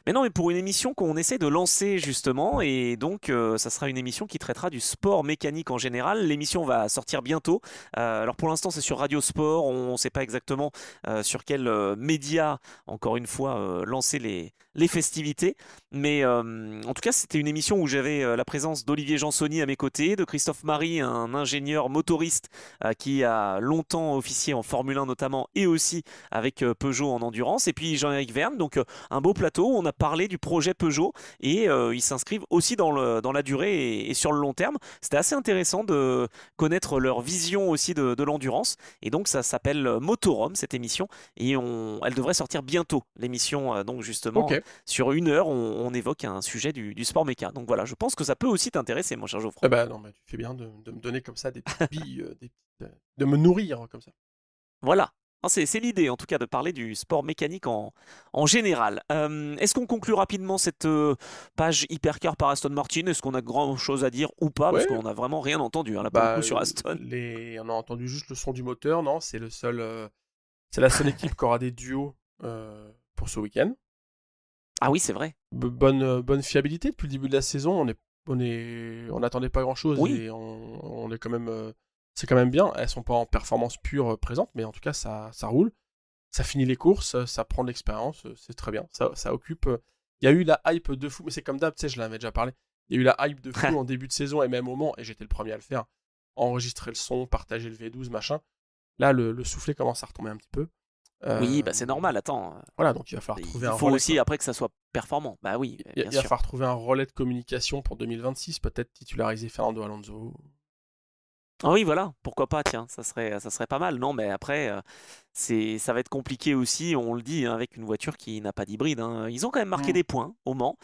Mais non, mais pour une émission qu'on essaie de lancer justement, et donc ça sera une émission qui traitera du sport mécanique en général. L'émission va sortir bientôt. Alors pour l'instant, c'est sur Radio Sport. On ne sait pas exactement sur quel média, encore une fois, lancer les festivités. Mais en tout cas, c'était une émission où j'avais la présence d'Olivier Jansoni à mes côtés, de Christophe Marie, un ingénieur motoriste qui a longtemps officié en Formule 1 notamment, et aussi avec Peugeot en endurance. Et puis Jean-Éric Verne, donc un beau plateau où on a parlé du projet Peugeot et ils s'inscrivent aussi dans la durée et sur le long terme. C'était assez intéressant de connaître leur vision aussi de l'endurance et donc ça s'appelle Motorhome cette émission et elle devrait sortir bientôt l'émission donc Ok. justement sur 1 heure on évoque un sujet du sport méca. Donc voilà, je pense que ça peut aussi t'intéresser mon cher Eh Geoffroy. ben non, mais tu fais bien de me donner comme ça des petites billes, de me nourrir comme ça. Voilà. Non, c'est l'idée, en tout cas, de parler du sport mécanique en général. Est-ce qu'on conclut rapidement cette page Hypercar par Aston Martin? Est-ce qu'on a grand-chose à dire ou pas? Parce Ouais, qu'on n'a vraiment rien entendu, hein, là, pour le bah coup, sur Aston. on a entendu juste le son du moteur, non, c'est la seule équipe qui aura des duos pour ce week-end. Ah oui, c'est vrai. Bonne fiabilité depuis le début de la saison. On n'attendait pas grand-chose Oui. et on est quand même, c'est quand même bien. Elles sont pas en performance pure présente, mais en tout cas ça roule. Ça finit les courses, ça prend de l'expérience, c'est très bien. Ça occupe. Il y a eu la hype de fou, mais c'est comme d'hab, tu sais, je l'avais déjà parlé. Il y a eu la hype de fou en début de saison et même au Mans, et j'étais le premier à le faire. Enregistrer le son, partager le V12, machin. Là, le soufflet commence à retomber un petit peu. Oui, Euh, bah c'est normal, attends. voilà, donc il va falloir trouver Il un faut relais, aussi, quoi. après, que ça soit performant. Bah oui, bien Il va sûr. falloir trouver un relais de communication pour 2026, peut-être titulariser Fernando Alonso. Ah oui, voilà, pourquoi pas, tiens, ça serait pas mal. Non, mais après, ça va être compliqué aussi, on le dit, hein, avec une voiture qui n'a pas d'hybride, hein. Ils ont quand même marqué Mm. des points au Mans,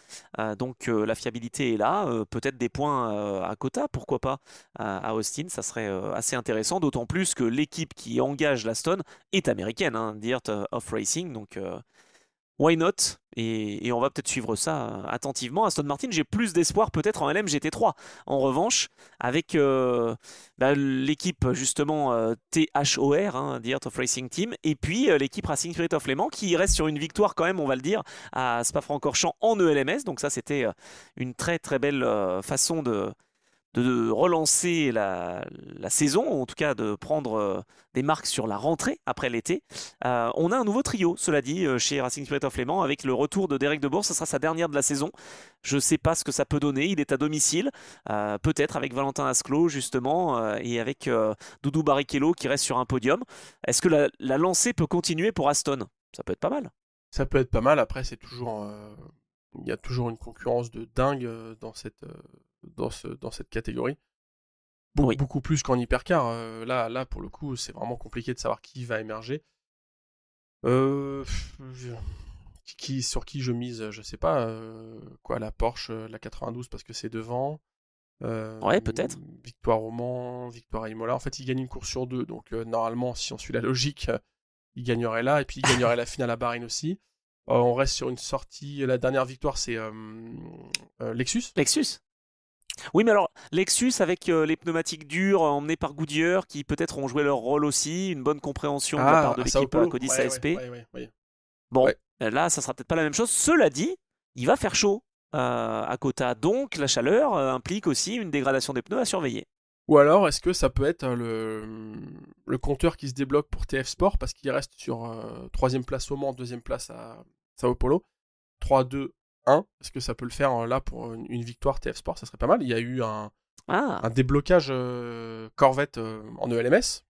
donc la fiabilité est là. Peut-être des points à Cota, pourquoi pas, à Austin, ça serait assez intéressant, d'autant plus que l'équipe qui engage l'Aston est américaine, hein, Dirt of Racing, donc why not? Et on va peut-être suivre ça attentivement. Aston Martin, j'ai plus d'espoir peut-être en LM GT3. En revanche, avec l'équipe justement THOR, hein, The Art of Racing Team, et puis l'équipe Racing Spirit of Le Mans qui reste sur une victoire quand même, on va le dire, à Spa-Francorchamps en ELMS. Donc ça, c'était une très très belle façon de relancer la saison, en tout cas de prendre des marques sur la rentrée après l'été. On a un nouveau trio, cela dit, chez Racing Spirit of Le Mans, avec le retour de Derek Debourg. Ce sera sa dernière de la saison. Je ne sais pas ce que ça peut donner. Il est à domicile, peut-être avec Valentin Asclot, justement, et avec Doudou Barrichello qui reste sur un podium. Est-ce que la lancée peut continuer pour Aston? Ça peut être pas mal. Ça peut être pas mal. Après, il y a toujours une concurrence de dingue dans cette catégorie. Oui. Beaucoup plus qu'en hypercar. Là, pour le coup, c'est vraiment compliqué de savoir qui va émerger. Sur qui je mise, je sais pas. Quoi, la Porsche, la 92 parce que c'est devant. Euh, Ouais, peut-être. Victoire au Mans, victoire à Imola. En fait, il gagne une course sur deux. Donc, normalement, si on suit la logique, il gagnerait là. Et puis, il gagnerait la finale à Bahreïn aussi. On reste sur une sortie. La dernière victoire, c'est Lexus. Lexus. Oui, mais alors, Lexus avec les pneumatiques durs emmenés par Goodyear, qui peut-être ont joué leur rôle aussi, une bonne compréhension de la part Ah, de à Sao l'équipe Paulo. Codis Ouais, ouais, ASP. ouais, ouais, ouais. Bon, Ouais. là, ça sera peut-être pas la même chose. Cela dit, il va faire chaud à Kota, donc la chaleur implique aussi une dégradation des pneus à surveiller. Ou alors, est-ce que ça peut être le compteur qui se débloque pour TF Sport parce qu'il reste sur 3ème place au Mans, 2ème place à Sao Paulo, 3-2-1. Est-ce que ça peut le faire là pour une victoire TF Sport? Ça serait pas mal. Il y a eu un déblocage Corvette en ELMS.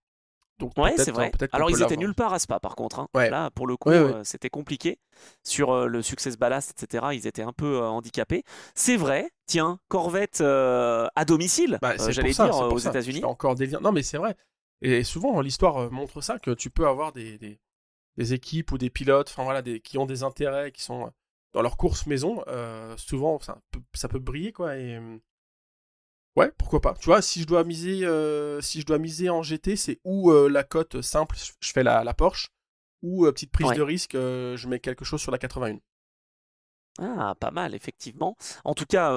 Donc Ouais, c'est vrai. peut-être qu'on Alors peut ils étaient l'avoir. nulle part à Spa par contre, hein. Ouais. Là, pour le coup, Ouais. c'était compliqué. Sur le Success Ballast, etc., ils étaient un peu handicapés. C'est vrai, tiens, Corvette à domicile, Bah, c'est j'allais pour ça, dire, c'est aux pour ça. Je États-Unis. fais encore des liens. Non, mais c'est vrai. Et souvent, l'histoire montre ça, que tu peux avoir des équipes ou des pilotes, enfin voilà, qui ont des intérêts, qui sont dans leur course maison. Souvent, ça peut briller, quoi. Et ouais, pourquoi pas. Tu vois, si je dois miser en GT, c'est ou la cote simple, je fais la Porsche, ou petite prise Ouais. de risque, je mets quelque chose sur la 81. Ah, pas mal, effectivement. En tout cas,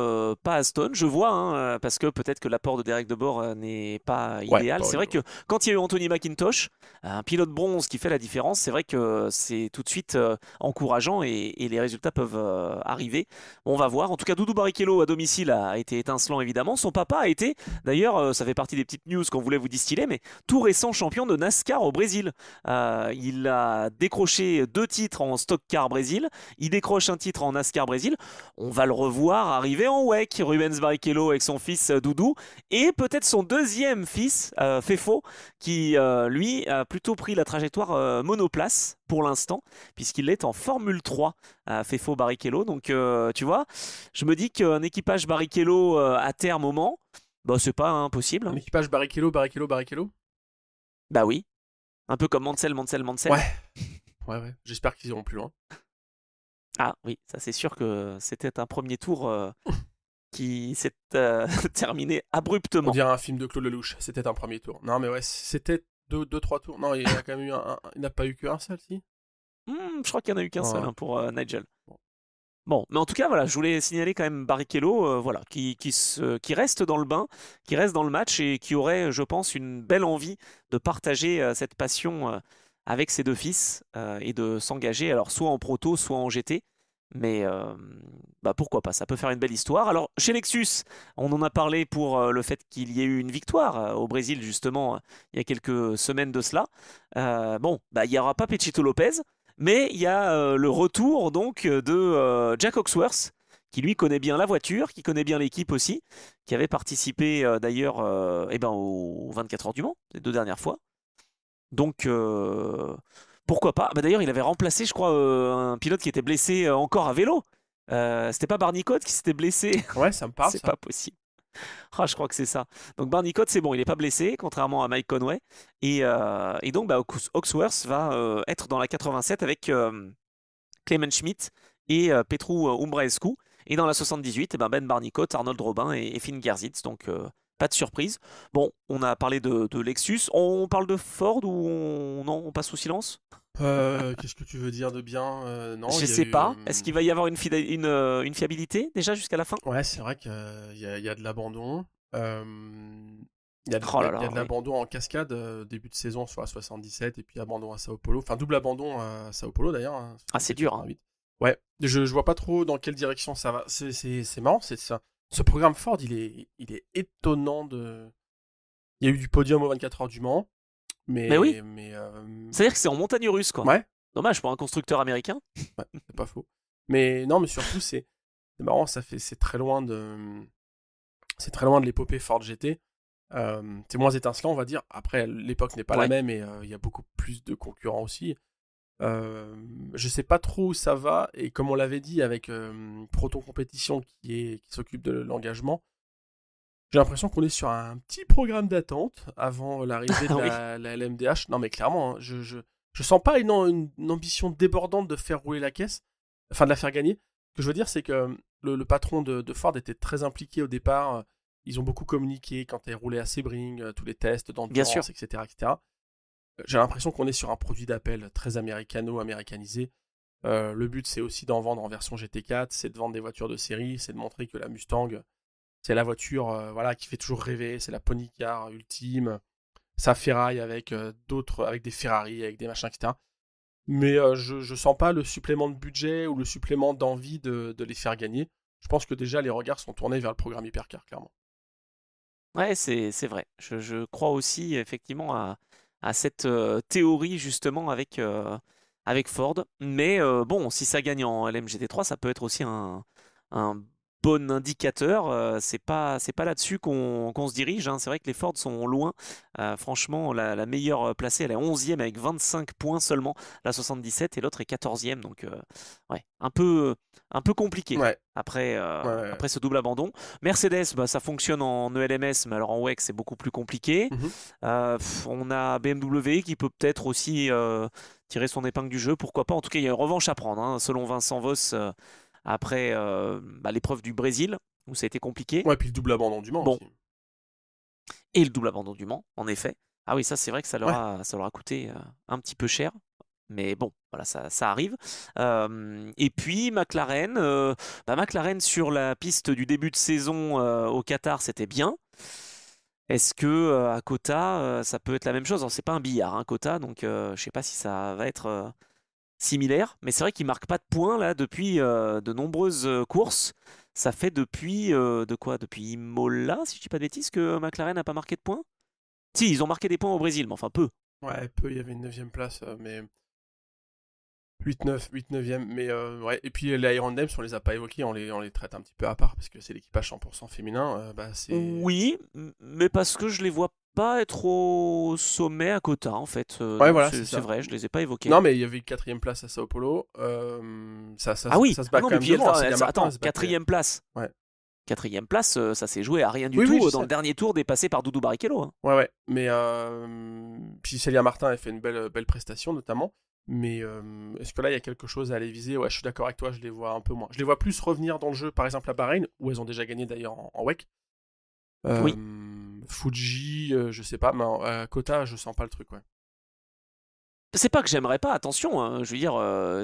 pas à Stone, je vois, hein, parce que peut-être que l'apport de Derek Debord n'est pas Ouais, idéal. C'est vrai que quand il y a eu Anthony McIntosh, un pilote bronze qui fait la différence, c'est vrai que c'est tout de suite encourageant et les résultats peuvent arriver. On va voir. En tout cas, Doudou Barrichello à domicile a été étincelant, évidemment. Son papa a été, d'ailleurs, ça fait partie des petites news qu'on voulait vous distiller, mais tout récent champion de NASCAR au Brésil. Il a décroché 2 titres en Stock Car Brésil. Il décroche un titre en NASCAR Brésil. On va le revoir arriver en WEC, Rubens Barrichello avec son fils Doudou, et peut-être son deuxième fils, Fefo, qui lui a plutôt pris la trajectoire monoplace pour l'instant, puisqu'il est en Formule 3, Fefo Barrichello. Donc tu vois, je me dis qu'un équipage Barrichello à terme au Mans, bah, c'est pas impossible, Un hein. équipage Barrichello. Bah oui, un peu comme Mansell. Ouais. Ouais. J'espère qu'ils iront plus loin. Ah oui, ça c'est sûr que c'était un premier tour qui s'est terminé On abruptement. dirait un film de Claude Lelouch. C'était un premier tour. Non, mais ouais, c'était deux, trois tours. Non, il y a quand même eu il n'a pas eu qu'un seul, si. Je crois qu'il n'y en a eu qu'un seul, Ouais. hein, pour Nigel. Bon. Bon, mais en tout cas, voilà, je voulais signaler quand même Barrichello, voilà, qui reste dans le bain, qui reste dans le match et qui aurait, je pense, une belle envie de partager cette passion avec ses 2 fils et de s'engager, alors soit en proto, soit en GT. Mais bah pourquoi pas, ça peut faire une belle histoire. Alors chez Lexus, on en a parlé pour le fait qu'il y ait eu une victoire au Brésil justement il y a quelques semaines de cela. Bon, bah il n'y aura pas Pechito Lopez, mais il y a le retour donc de Jack Hawksworth, qui lui connaît bien la voiture, qui connaît bien l'équipe aussi, qui avait participé d'ailleurs eh ben, aux 24 heures du Mans, les 2 dernières fois. Donc pourquoi pas. Bah, d'ailleurs, il avait remplacé, je crois, un pilote qui était blessé encore à vélo. C'était pas Barney Code qui s'était blessé. Ouais, ça me parle, C'est ça. pas possible. Ah, je crois que c'est ça. Donc Barney Code, c'est bon, il n'est pas blessé, contrairement à Mike Conway. Et donc bah, Hawksworth va être dans la 87 avec Clement Schmidt et Petru Umbrescu. Et dans la 78, eh ben Barnicot, Arnold Robin et Finn Gersitz. Donc pas de surprise. Bon, on a parlé de Lexus. On parle de Ford ou non, on passe sous silence? Qu'est-ce que tu veux dire de bien? Non, Je il y a sais eu. pas. Est-ce qu'il va y avoir une fiabilité déjà jusqu'à la fin? Ouais, c'est vrai qu'il y a de l'abandon. Euh, Oh là il y a là, de ouais. l'abandon en cascade, début de saison sur la 77, et puis abandon à Sao Paulo. Enfin, double abandon à Sao Paulo d'ailleurs, hein, Ah, c'est dur, hein. 77-88. Ouais, je vois pas trop dans quelle direction ça va. C'est marrant, c'est ça. Ce programme Ford, il est étonnant de. Il y a eu du podium aux 24 heures du Mans, Mais oui, mais c'est-à-dire que c'est en montagne russe, quoi. ouais, Dommage pour un constructeur américain. ouais, c'est pas faux. Mais non, mais surtout, c'est marrant, c'est très loin de l'épopée Ford GT. C'est moins étincelant, on va dire. Après, l'époque n'est pas la Ouais. même et il y a beaucoup plus de concurrents aussi. Je sais pas trop où ça va, et comme on l'avait dit avec Proton Compétition qui s'occupe de l'engagement, j'ai l'impression qu'on est sur un petit programme d'attente avant l'arrivée de Oui. la LMDH. Non, mais clairement, hein, je sens pas une ambition débordante de faire rouler la caisse, enfin de la faire gagner. Ce que je veux dire, c'est que le patron de Ford était très impliqué au départ. Ils ont beaucoup communiqué quand elle roulait à Sebring, tous les tests Bien sûr. d'endurance, etc., etc. J'ai l'impression qu'on est sur un produit d'appel très américano-américanisé. Le but, c'est aussi d'en vendre en version GT4, c'est de vendre des voitures de série, c'est de montrer que la Mustang, c'est la voiture voilà, qui fait toujours rêver, c'est la pony car ultime. Ça ferraille avec d'autres, avec des Ferrari, avec des machins, etc. Mais je sens pas le supplément de budget ou le supplément d'envie de les faire gagner. Je pense que déjà les regards sont tournés vers le programme Hypercar, clairement. Ouais, c'est vrai. Je crois aussi effectivement à cette théorie justement avec Ford. Mais bon, si ça gagne en LMGT3, ça peut être aussi un bon indicateur. C'est pas là-dessus qu'on se dirige, hein. C'est vrai que les Ford sont loin. Franchement, la meilleure placée, elle est 11e avec 25 points seulement, la 77, et l'autre est 14e. Donc, ouais, un peu compliqué Ouais, après, ouais, ouais. après ce double abandon. Mercedes, bah, ça fonctionne en ELMS, mais alors en WEC, c'est beaucoup plus compliqué. Mhm. On a BMW qui peut peut-être aussi tirer son épingle du jeu, pourquoi pas. En tout cas, il y a une revanche à prendre, hein, selon Vincent Voss, après bah, l'épreuve du Brésil, où ça a été compliqué. Ouais, puis le double abandon du Mans Bon, aussi. et le double abandon du Mans, en effet. Ah oui, ça c'est vrai que Ouais. ça leur a coûté un petit peu cher. Mais bon, voilà, ça arrive. Et puis McLaren, bah, McLaren sur la piste du début de saison au Qatar, c'était bien. Est-ce que à Kota, ça peut être la même chose? Alors, c'est pas un billard, hein, Kota, donc je sais pas si ça va être similaire. Mais c'est vrai qu'il marque pas de points là depuis de nombreuses courses. Ça fait depuis de quoi? Depuis Imola, si je dis pas de bêtises, que McLaren n'a pas marqué de points. Si, ils ont marqué des points au Brésil, mais enfin peu. Ouais, peu, il y avait une 9 place, mais 8-9, 8-9e. Mais ouais, et puis les Iron Dames, on les a pas évoqués, on les traite un petit peu à part parce que c'est l'équipage 100% féminin. Bah, c'est. Oui, mais parce que je les vois pas être au sommet à Kota, en fait. Ouais, Non, voilà, c'est c'est ça. vrai, je les ai pas évoqués. Non, mais il y avait une 4 place à Sao Paulo. Ah oui, Ça se ah bat non, quand mais même puis devant. attends, Célia Martin, elle attends, se battait. quatrième place. Ouais. Quatrième place, ça s'est joué à rien du Oui, oui, tout je dans sais. le dernier tour dépassé par Doudou Barrichello, hein. Ouais, ouais. Mais puis Célia Martin, elle fait une belle prestation, notamment. Mais est-ce que là, il y a quelque chose à aller viser? Ouais, je suis d'accord avec toi, je les vois un peu moins. Je les vois plus revenir dans le jeu, par exemple à Bahreïn, où elles ont déjà gagné d'ailleurs en WEC. Oui. Fuji, je sais pas, mais à Kota, je sens pas le truc, ouais. C'est pas que j'aimerais pas, attention, hein, je veux dire,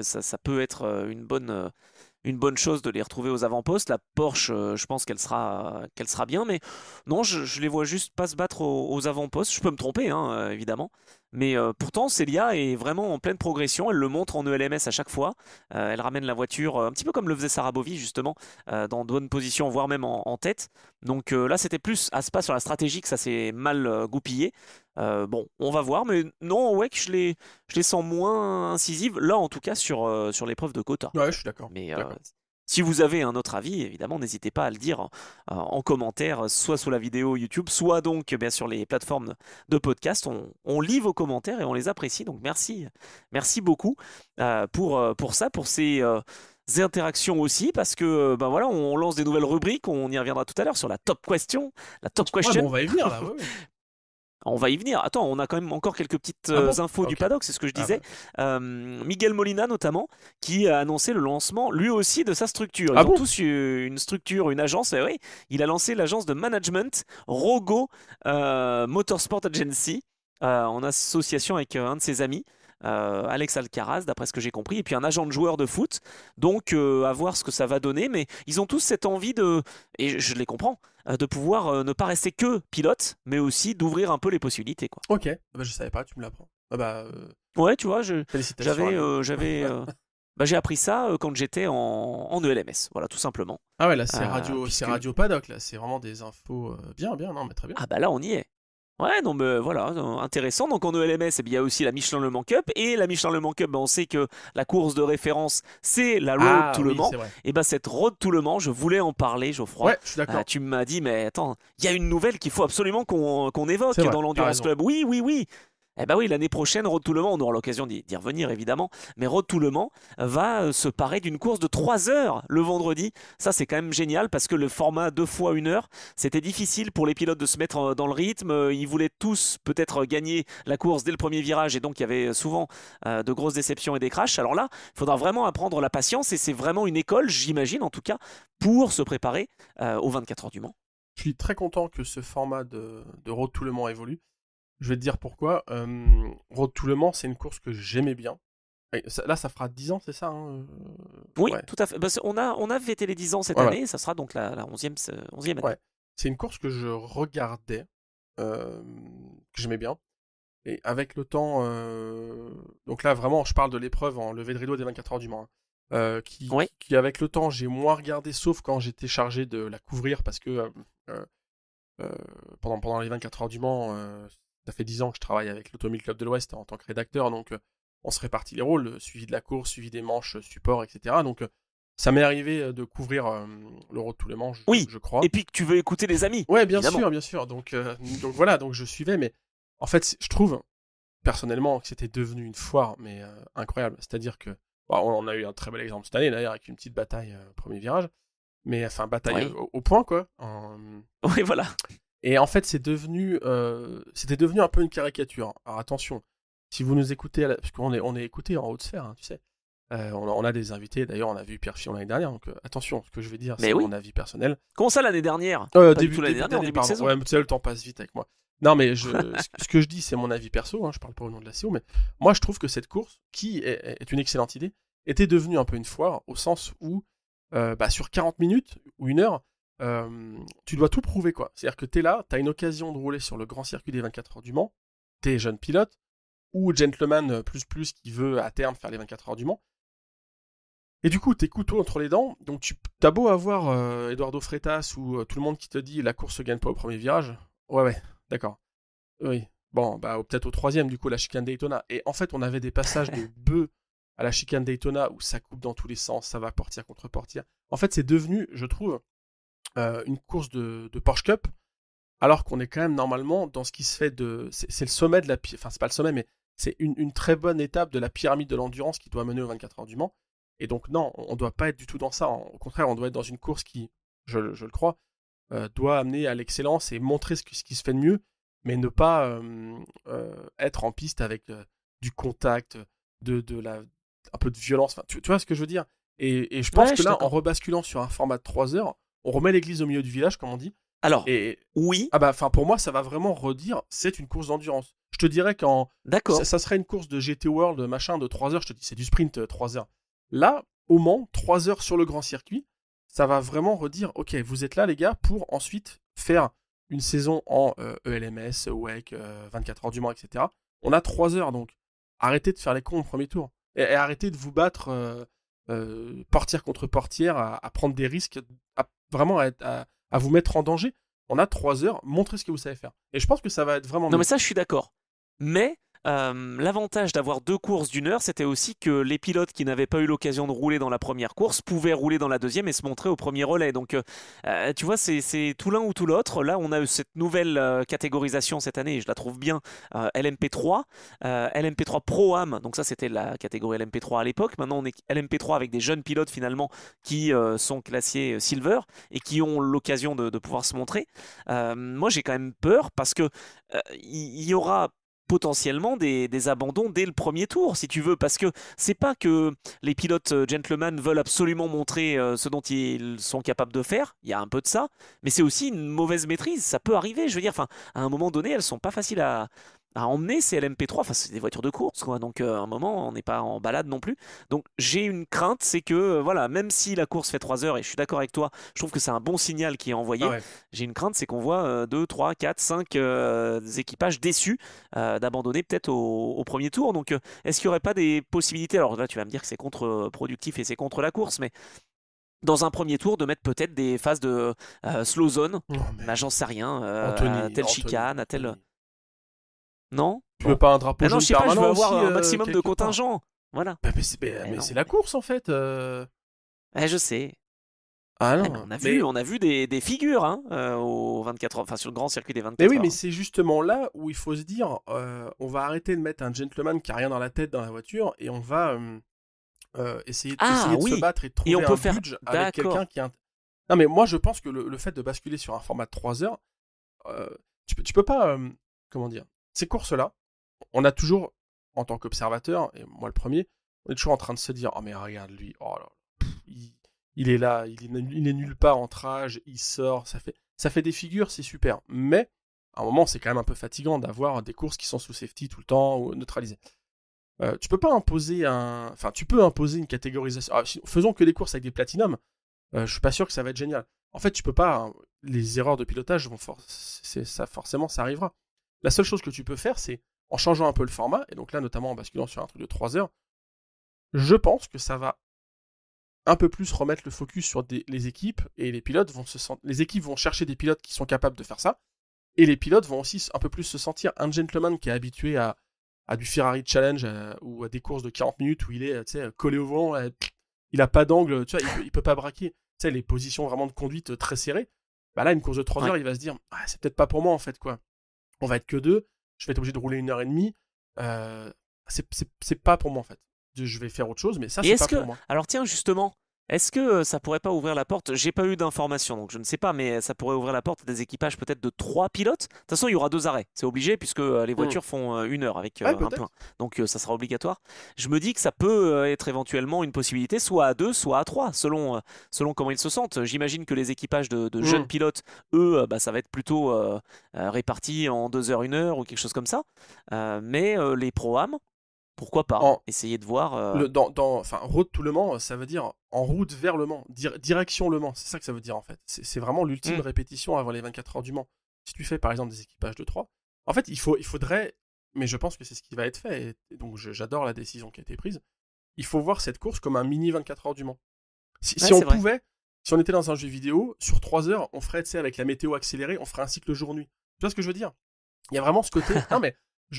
ça peut être une bonne chose de les retrouver aux avant-postes. La Porsche, je pense qu'elle sera bien, mais non, je les vois juste pas se battre aux avant-postes. Je peux me tromper, hein, évidemment. Mais pourtant, Célia est vraiment en pleine progression. Elle le montre en ELMS à chaque fois. Elle ramène la voiture, un petit peu comme le faisait Sarah Bovy, justement, dans de bonnes positions, voire même en tête. Donc là, c'était plus à ce pas sur la stratégie que ça s'est mal goupillé. Bon, on va voir, mais non, ouais, que je les sens moins incisives, là en tout cas sur l'épreuve de quota. Ouais, je suis d'accord. Mais D'accord. si vous avez un autre avis, évidemment, n'hésitez pas à le dire en commentaire, soit sous la vidéo YouTube, soit donc bien sur les plateformes de podcast. On lit vos commentaires et on les apprécie. Donc merci beaucoup pour ça, pour ces interactions aussi, parce que ben voilà, on lance des nouvelles rubriques. On y reviendra tout à l'heure sur la top question, la top Ouais, bon, question. on va y venir là, ouais, ouais. On va y venir. Attends, on a quand même encore quelques petites Ah bon? infos du Ok. paddock, c'est ce que je Ah disais. bah. Miguel Molina notamment, qui a annoncé le lancement lui aussi de sa structure. Ah Ils ont bon? tous eu une structure, une agence. Et oui, il a lancé l'agence de management Rogo Motorsport Agency en association avec un de ses amis. Alex Alcaraz, d'après ce que j'ai compris, et puis un agent de joueur de foot. Donc, à voir ce que ça va donner. Mais ils ont tous cette envie de, et je les comprends, de pouvoir ne pas rester que pilote, mais aussi d'ouvrir un peu les possibilités, quoi. Ok. Ah bah, je savais pas, tu me l'apprends. Ah bah, Ouais, tu vois, félicitations à lui. bah, j'ai appris ça quand j'étais en ELMS, voilà, tout simplement. Ah ouais, là, c'est Puisque, radio paddock, là. C'est vraiment des infos bien, bien, non, mais très bien. ah bah là, on y est. Ouais, non, mais voilà, intéressant. Donc en ELMS, eh bien, il y a aussi la Michelin Le Mans Cup. Et la Michelin Le Mans Cup, ben, on sait que la course de référence, c'est la Road Ah to Le oui, Mans. c'est vrai. Et ben cette Road to Le Mans, je voulais en parler, Geoffroy. Ouais, je suis d'accord. Tu m'as dit, mais attends, il y a une nouvelle qu'il faut absolument qu'on C'est évoque vrai, dans t'as l'Endurance raison. Club. Oui, oui, oui. Eh ben oui, l'année prochaine, Road to Le Mans, on aura l'occasion d'y revenir évidemment, mais Road to Le Mans va se parer d'une course de 3 heures le vendredi. Ça, c'est quand même génial parce que le format 2 fois 1 heure, c'était difficile pour les pilotes de se mettre dans le rythme. Ils voulaient tous peut-être gagner la course dès le premier virage et donc il y avait souvent de grosses déceptions et des crashs. Alors là, il faudra vraiment apprendre la patience et c'est vraiment une école, j'imagine en tout cas, pour se préparer aux 24 heures du Mans. Je suis très content que ce format de Road to Le Mans évolue. Je vais te dire pourquoi. Road to Le Mans, c'est une course que j'aimais bien. Et là, ça fera 10 ans, c'est ça, hein? Oui, Ouais. tout à fait. On a fêté les 10 ans cette Ouais, année, et ça sera donc la 11e année. ouais. C'est une course que je regardais, que j'aimais bien. Et avec le temps, donc là vraiment, je parle de l'épreuve en levée de rideau des 24 heures du Mans, hein, Oui, qui avec le temps, j'ai moins regardé, sauf quand j'étais chargé de la couvrir parce que pendant les 24 heures du Mans, ça fait 10 ans que je travaille avec l'Automobile Club de l'Ouest en tant que rédacteur, donc on se répartit les rôles, suivi de la course, suivi des manches, support, etc. Donc ça m'est arrivé de couvrir le Road to Le Mans, je crois. Et puis que tu veux écouter les amis. Ouais, bien sûr. Donc voilà, donc je suivais, mais en fait, je trouve personnellement que c'était devenu une foire, mais incroyable. C'est-à-dire que on a eu un très bel exemple cette année d'ailleurs avec une petite bataille au premier virage, mais enfin bataille au point quoi. Oui, voilà. Et en fait, c'était devenu un peu une caricature. Alors attention, si vous nous écoutez, parce qu'on est écouté en haute sphère, hein, tu sais. On a des invités, d'ailleurs on a vu Pierre Fillon l'année dernière, donc attention, ce que je vais dire c'est mon avis personnel. Comment ça l'année dernière? Début de saison. Ouais, tu sais, le temps passe vite avec moi. Non mais ce que je dis c'est mon avis perso, hein, je parle pas au nom de la CO, mais moi je trouve que cette course, qui est une excellente idée, était devenue un peu une foire, au sens où sur 40 minutes ou 1 heure, tu dois tout prouver quoi. C'est-à-dire que t'es là, t'as une occasion de rouler sur le grand circuit des 24 heures du Mans, t'es jeune pilote, ou gentleman plus qui veut à terme faire les 24 heures du Mans. Et du coup, t'es couteau entre les dents, donc t'as beau avoir Eduardo Freitas ou tout le monde qui te dit la course se gagne pas au premier virage. Ouais, d'accord. Oui. Bon, peut-être au 3e, du coup, la chicane Daytona. Et en fait, on avait des passages de bœufs à la chicane Daytona où ça coupe dans tous les sens, ça va portière contre portière. En fait, c'est devenu, je trouve, une course de Porsche Cup, alors qu'on est quand même normalement dans ce qui se fait de... C'est le sommet de la... Enfin, c'est pas le sommet, mais c'est une très bonne étape de la pyramide de l'endurance qui doit mener aux 24 heures du Mans. Et donc non, on ne doit pas être du tout dans ça. Au contraire, on doit être dans une course qui, je le crois, doit amener à l'excellence et montrer ce qui se fait de mieux, mais ne pas être en piste avec du contact, un peu de violence. Enfin, tu vois ce que je veux dire? Et je pense que là, en rebasculant sur un format de 3 heures, on remet l'église au milieu du village, comme on dit. Alors, oui. Pour moi, ça va vraiment redire, c'est une course d'endurance. Je te dirais ça serait une course de GT World, machin, de 3 heures, je te dis, c'est du sprint 3 heures. Là, au Mans, 3 heures sur le grand circuit, ça va vraiment redire, ok, vous êtes là les gars pour ensuite faire une saison en ELMS, WEC, 24 heures du Mans, etc. On a 3 heures, donc arrêtez de faire les cons au premier tour. Et arrêtez de vous battre portière contre portière, à prendre des risques, vraiment à vous mettre en danger. On a 3 heures, montrez ce que vous savez faire. Et je pense que ça va être vraiment... Non mais ça je suis d'accord. Mais l'avantage d'avoir 2 courses d'1 heure, c'était aussi que les pilotes qui n'avaient pas eu l'occasion de rouler dans la première course pouvaient rouler dans la deuxième et se montrer au premier relais. Donc, tu vois, c'est tout l'un ou tout l'autre. Là, on a eu cette nouvelle catégorisation cette année, et je la trouve bien, LMP3, LMP3 Pro-Am. Donc ça, c'était la catégorie LMP3 à l'époque. Maintenant, on est LMP3 avec des jeunes pilotes finalement qui sont classés Silver et qui ont l'occasion de pouvoir se montrer. Moi, j'ai quand même peur parce que il y aura potentiellement des abandons dès le premier tour, si tu veux, parce que c'est pas que les pilotes gentlemen veulent absolument montrer ce dont ils sont capables de faire, il y a un peu de ça, mais c'est aussi une mauvaise maîtrise, ça peut arriver, je veux dire, enfin, à un moment donné, elles sont pas faciles à emmener ces LMP3, enfin c'est des voitures de course quoi, donc à un moment on n'est pas en balade non plus, donc j'ai une crainte, c'est que voilà, même si la course fait 3 heures, et je suis d'accord avec toi, je trouve que c'est un bon signal qui est envoyé, j'ai une crainte, c'est qu'on voit 2, 3, 4, 5 équipages déçus d'abandonner peut-être au premier tour, donc est-ce qu'il n'y aurait pas des possibilités, alors là tu vas me dire que c'est contre-productif et c'est contre la course, mais dans un premier tour, de mettre peut-être des phases de slow zone, j'en sais rien, à telle chicane, à telle... Non? Tu veux pas un drapeau jaune permanent? Je veux avoir un maximum de contingent. Voilà. Mais c'est la course en fait. Je sais. Ah non. On a vu des figures au 24 heures, enfin sur le grand circuit des 24 heures. Mais oui, heures. mais c'est justement là où il faut se dire, on va arrêter de mettre un gentleman qui a rien dans la tête dans la voiture et on va essayer de se battre et de trouver un budge avec quelqu'un qui a... Non mais moi je pense que le fait de basculer sur un format de 3 heures, tu peux pas... comment dire? Ces courses-là, on a toujours, en tant qu'observateur, et moi le premier, on est toujours en train de se dire, oh mais regarde lui, oh là, il est là, il est nulle part en trage, il sort, ça fait des figures, c'est super. Mais à un moment, c'est quand même un peu fatigant d'avoir des courses qui sont sous safety tout le temps ou neutralisées. Tu peux pas imposer tu peux imposer une catégorisation. Alors, faisons que des courses avec des platinums. Je suis pas sûr que ça va être génial. En fait, tu peux pas. Les erreurs de pilotage vont forcément, ça arrivera. La seule chose que tu peux faire, c'est en changeant un peu le format, et donc là, notamment en basculant sur un truc de 3 heures, je pense que ça va un peu plus remettre le focus sur les équipes, et les équipes vont chercher des pilotes qui sont capables de faire ça, et les pilotes vont aussi un peu plus se sentir un gentleman qui est habitué à du Ferrari Challenge ou à des courses de 40 minutes où il est collé au volant, il a pas d'angle, tu vois, il peut pas braquer, tu sais, les positions vraiment de conduite très serrées. Bah là, une course de 3 heures, il va se dire c'est peut-être pas pour moi en fait, quoi. On va être que 2, je vais être obligé de rouler 1h30, c'est pas pour moi en fait. Je vais faire autre chose, mais ça, c'est pas pour moi. Alors tiens, justement, est-ce que ça pourrait pas ouvrir la porte? J'ai pas eu d'informations, donc je ne sais pas, mais ça pourrait ouvrir la porte à des équipages peut-être de 3 pilotes. De toute façon, il y aura 2 arrêts, c'est obligé, puisque les voitures font 1 heure avec un plein. Donc ça sera obligatoire. Je me dis que ça peut être éventuellement une possibilité, soit à 2, soit à 3, selon comment ils se sentent. J'imagine que les équipages de jeunes pilotes, eux, ça va être plutôt réparti en 2 heures, 1 heure ou quelque chose comme ça. Mais les pro-am, pourquoi pas essayer de voir. Road to Le Mans, ça veut dire en route vers Le Mans, direction Le Mans, c'est ça que ça veut dire en fait. C'est vraiment l'ultime répétition avant les 24 heures du Mans. Si tu fais par exemple des équipages de 3, en fait il faudrait, mais je pense que c'est ce qui va être fait, et donc j'adore la décision qui a été prise, il faut voir cette course comme un mini 24 heures du Mans. Si on pouvait, si on était dans un jeu vidéo, sur 3 heures, on ferait, tu sais, avec la météo accélérée, on ferait un cycle jour-nuit. Tu vois ce que je veux dire? Il y a vraiment ce côté, non mais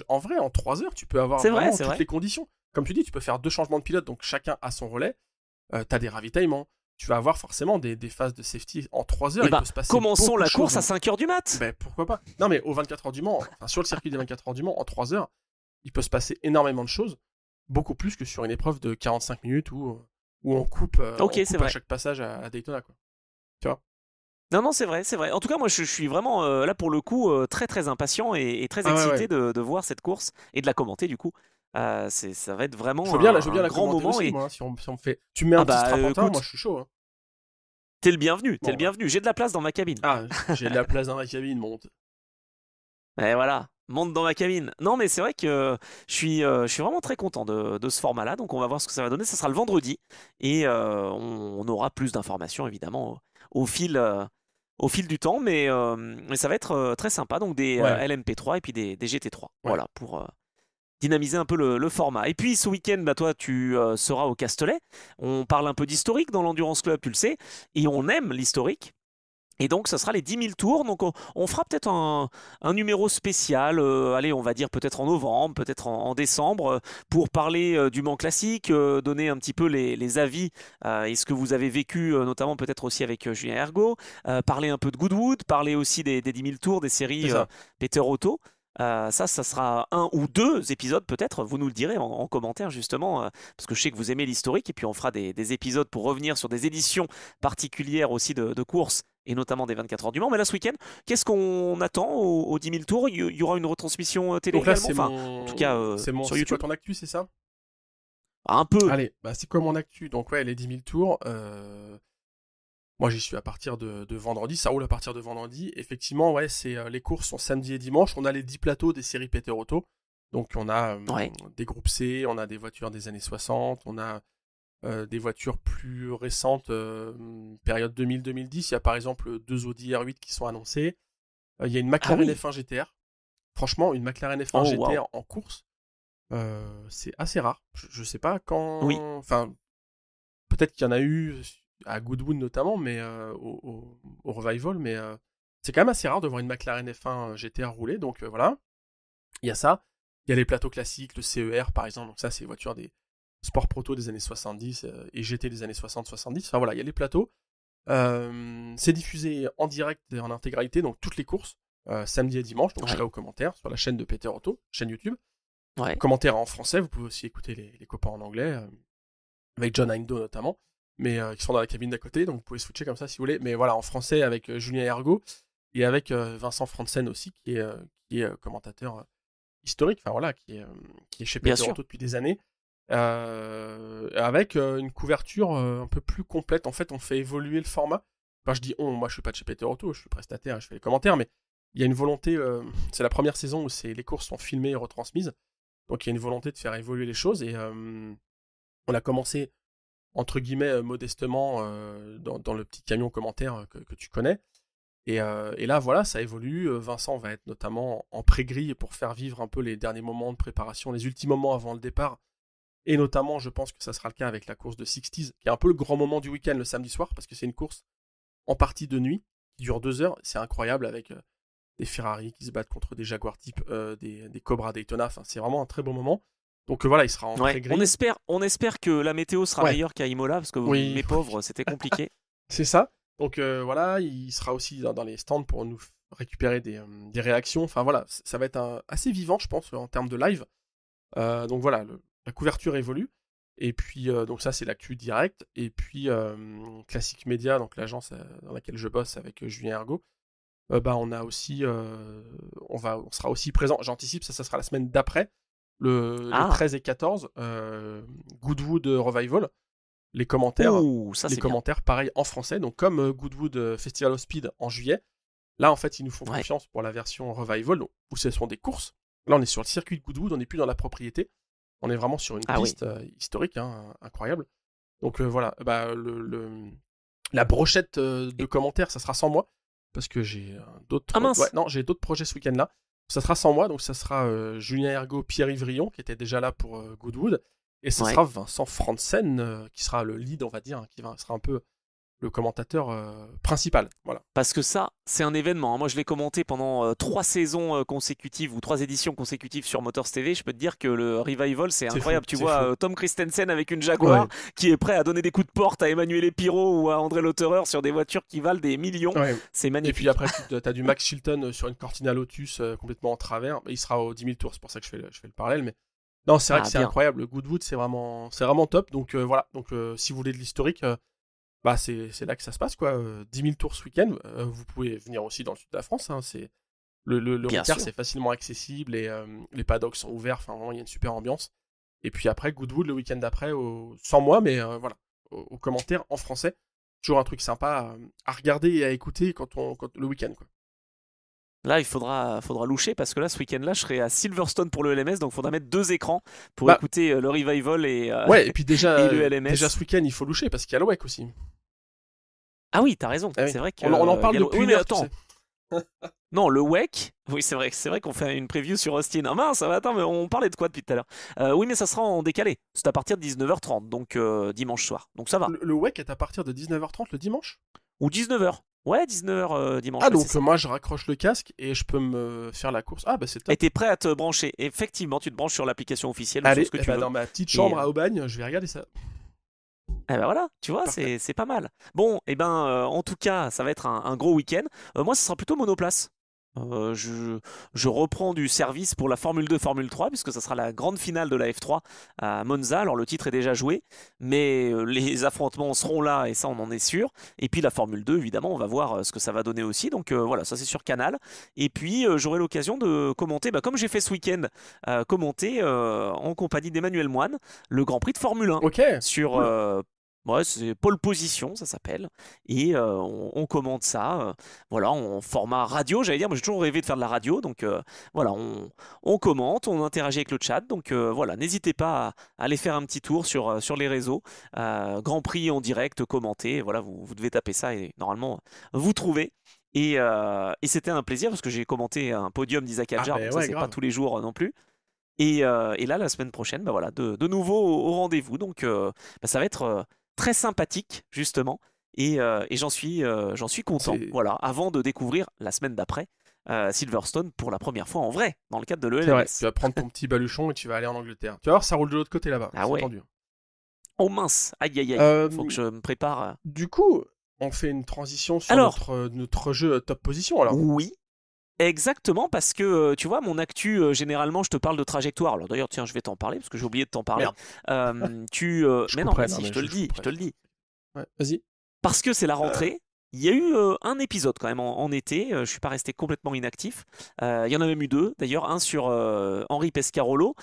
en vrai, en 3 heures, tu peux avoir vraiment toutes les conditions. Comme tu dis, tu peux faire 2 changements de pilote, donc chacun a son relais. T'as des ravitaillements. Tu vas avoir forcément des phases de safety en 3 heures. Il peut se passer commençons la course à 5 heures du mat. Ben, pourquoi pas? Non, mais aux 24 heures du Mans, sur le circuit des 24 heures du Mans, en 3 heures, il peut se passer énormément de choses. Beaucoup plus que sur une épreuve de 45 minutes où on coupe, à chaque passage à Daytona, quoi. Tu vois? Non, c'est vrai. En tout cas, moi, je suis vraiment là pour le coup très très impatient et très excité de voir cette course et de la commenter du coup. Ça va être vraiment un grand moment. Aussi, moi, si on me fait, tu me mets un petit strapontin, moi je suis chaud. Hein. T'es le bienvenu. J'ai de la place dans ma cabine. Ah, j'ai de la place dans ma cabine, monte. Et voilà, monte dans ma cabine. Non, mais c'est vrai que je suis vraiment très content de ce format-là. Donc, on va voir ce que ça va donner. Ça sera le vendredi et on aura plus d'informations évidemment au fil du temps, mais ça va être très sympa. Donc des LMP3 et puis des GT3. Voilà, pour dynamiser un peu le format. Et puis ce week-end, toi tu seras au Castellet. On parle un peu d'historique dans l'Endurance Club, tu le sais, et on aime l'historique. Et donc, ça sera les 10 000 tours. Donc, on fera peut-être un numéro spécial, allez, on va dire peut-être en novembre, peut-être en décembre, pour parler du Mans classique, donner un petit peu les avis et ce que vous avez vécu, notamment peut-être aussi avec Julien Ergo, parler un peu de Goodwood, parler aussi des 10 000 tours, des séries Peter Otto. Ça sera 1 ou 2 épisodes peut-être, vous nous le direz en commentaire justement, parce que je sais que vous aimez l'historique, et puis on fera des épisodes pour revenir sur des éditions particulières aussi de courses, et notamment des 24 heures du Mans. Mais là, ce week-end, qu'est-ce qu'on attend aux 10 000 tours? Il y aura une retransmission télé également, en tout cas sur YouTube. C'est quoi ton actu, c'est ça? Un peu. Allez, c'est quoi mon actu? Donc les 10 000 tours, moi j'y suis à partir de vendredi, ça roule à partir de vendredi. Effectivement, les courses sont samedi et dimanche. On a les 10 plateaux des séries Peter Otto. Donc on a des groupes C, on a des voitures des années 60, on a des voitures plus récentes, période 2000-2010. Il y a par exemple 2 Audi R8 qui sont annoncés. Il y a une McLaren F1 GTR. Franchement, une McLaren F1 GTR en course, c'est assez rare. Je sais pas quand... Enfin, peut-être qu'il y en a eu à Goodwood notamment, mais au Revival, mais c'est quand même assez rare de voir une McLaren F1 GTR rouler, donc voilà. Il y a ça. Il y a les plateaux classiques, le CER par exemple, donc ça c'est les voitures des Sport Proto des années 70 et GT des années 60-70. Enfin voilà, il y a les plateaux. C'est diffusé en direct et en intégralité, donc toutes les courses, samedi et dimanche, donc je serai aux commentaires sur la chaîne de Peter Otto, chaîne YouTube. Commentaires en français, vous pouvez aussi écouter les copains en anglais, avec John Hindo notamment, mais qui sont dans la cabine d'à côté, donc vous pouvez switcher comme ça si vous voulez. Mais voilà, en français avec Julien Ergo et avec Vincent Franzen aussi, qui est commentateur historique, enfin voilà, qui est chez Peter Otto depuis des années. Avec une couverture un peu plus complète. En fait, on fait évoluer le format. Enfin, je dis moi je suis pas de chez Peter Otto, je suis prestataire, je fais les commentaires, mais il y a une volonté, c'est la première saison où les courses sont filmées et retransmises, donc il y a une volonté de faire évoluer les choses, et on a commencé entre guillemets modestement dans le petit camion commentaire que tu connais, et là voilà, ça évolue. Vincent va être notamment en pré-grille pour faire vivre un peu les derniers moments de préparation, les ultimes moments avant le départ. Et notamment, je pense que ça sera le cas avec la course de 60s, qui est un peu le grand moment du week-end le samedi soir, parce que c'est une course en partie de nuit, qui dure 2 heures. C'est incroyable avec des Ferrari qui se battent contre des Jaguar type, des Cobra Daytona. Enfin, c'est vraiment un très bon moment. Donc voilà, il sera en très gris. On espère que la météo sera meilleure qu'à Imola, parce que mes pauvres, c'était compliqué. C'est ça. Donc voilà, il sera aussi dans les stands pour nous récupérer des réactions. Enfin voilà, ça va être assez vivant, je pense, en termes de live. Donc voilà, la couverture évolue. Et puis, donc ça, c'est l'actu direct. Et puis, Classic Media, donc l'agence dans laquelle je bosse avec Julien Ergo, on a aussi, on sera aussi présent. J'anticipe, ça sera la semaine d'après, les 13 et 14, Goodwood Revival. Les commentaires, commentaires, pareil, en français. Donc, comme Goodwood Festival of Speed en juillet, là, en fait, ils nous font confiance pour la version Revival, où ce sont des courses. Là, on est sur le circuit de Goodwood, on n'est plus dans la propriété. On est vraiment sur une piste historique, incroyable. Donc, voilà, la brochette de commentaires, ça sera sans moi, parce que j'ai d'autres j'ai d'autres projets ce week-end-là. Ça sera sans moi, donc ça sera Julien Ergo, Pierre-Yves Rion, qui était déjà là pour Goodwood. Et ce sera Vincent Franzen qui sera le lead, on va dire, qui sera un peu le commentateur principal. Voilà. Parce que ça, c'est un événement. Moi, je l'ai commenté pendant 3 saisons consécutives ou 3 éditions consécutives sur Motors TV. Je peux te dire que le Revival, c'est incroyable. Tu vois Tom Christensen avec une Jaguar qui est prêt à donner des coups de porte à Emmanuel Piro ou à André Lauterer sur des voitures qui valent des millions. C'est magnifique. Et puis après, tu as du Max Chilton sur une Cortina Lotus complètement en travers. Il sera aux 10 000 tours, c'est pour ça que je fais le parallèle. Mais non, c'est vrai que c'est incroyable. Le Goodwood, c'est vraiment top. Donc voilà. Donc si vous voulez de l'historique, c'est là que ça se passe, quoi. 10 000 tours ce week-end. Vous pouvez venir aussi dans le sud de la France. C'est le Ricard, c'est facilement accessible et les paddocks sont ouverts. Enfin, vraiment, il y a une super ambiance. Et puis après, Goodwood le week-end d'après, sans moi, mais voilà, aux commentaires en français. Toujours un truc sympa à regarder et à écouter quand le week-end, quoi. Là, il faudra loucher parce que là, ce week-end-là, je serai à Silverstone pour le LMS, donc il faudra mettre 2 écrans pour écouter le Revival et puis déjà, et le LMS. Déjà ce week-end, il faut loucher parce qu'il y a le WEC aussi. Ah oui, t'as raison. C'est vrai on en parle depuis une heure. Attends. Non, le WEC, oui, c'est vrai qu'on fait une preview sur Austin. Ah mince, attends, mais on parlait de quoi depuis tout à l'heure? Oui, mais ça sera en décalé. C'est à partir de 19h30, donc dimanche soir. Donc ça va. Le WEC est à partir de 19h30 le dimanche? Ou 19h. Ouais, 19h dimanche. Ah, donc moi je raccroche le casque et je peux me faire la course. Ah, c'est top. Et t'es prêt à te brancher. Effectivement, tu te branches sur l'application officielle. Allez, ce que tu veux. Dans ma petite chambre à Aubagne, je vais regarder ça. Eh ben voilà, tu vois, c'est pas mal. Bon, en tout cas, ça va être un gros week-end. Moi, ce sera plutôt monoplace. Je reprends du service pour la Formule 2, Formule 3, puisque ça sera la grande finale de la F3 à Monza. Alors le titre est déjà joué, mais les affrontements seront là, et ça on en est sûr. Et puis la Formule 2, évidemment, on va voir ce que ça va donner aussi. Donc voilà, ça c'est sur Canal. Et puis j'aurai l'occasion de commenter, comme j'ai fait ce week-end, commenter en compagnie d'Emmanuel Moine, le Grand Prix de Formule 1 sur... Ouais, c'est pole position, ça s'appelle. Et on commente ça, voilà, en format radio, j'allais dire. Moi, j'ai toujours rêvé de faire de la radio. Donc voilà, on commente, on interagit avec le chat. Donc voilà, n'hésitez pas à aller faire un petit tour sur les réseaux. Grand Prix en direct, commenté. Voilà, vous devez taper ça et normalement, vous trouvez. Et c'était un plaisir parce que j'ai commenté un podium d'Isaac Hadjar. Donc ça, c'est pas tous les jours non plus. Et là, la semaine prochaine, voilà, de nouveau au rendez-vous. Donc ça va être... très sympathique justement et j'en suis content, voilà, avant de découvrir la semaine d'après Silverstone pour la première fois en vrai dans le cadre de l'ELMS. Tu vas prendre ton petit baluchon et tu vas aller en Angleterre. Tu vas voir, ça roule de l'autre côté là-bas. Ah ouais. Tendu. Oh mince, aïe aïe aïe, faut que je me prépare. Du coup, on fait une transition sur notre jeu top position alors. Oui. Exactement, parce que tu vois, mon actu, généralement, je te parle de trajectoire. Alors d'ailleurs, tiens, je vais t'en parler parce que j'ai oublié de t'en parler. Mais non, si, je te le dis. Ouais, vas-y. Parce que c'est la rentrée. Il y a eu un épisode quand même en été. Je suis pas resté complètement inactif. Il y en a même eu 2. D'ailleurs, un sur Henri Pescarolo,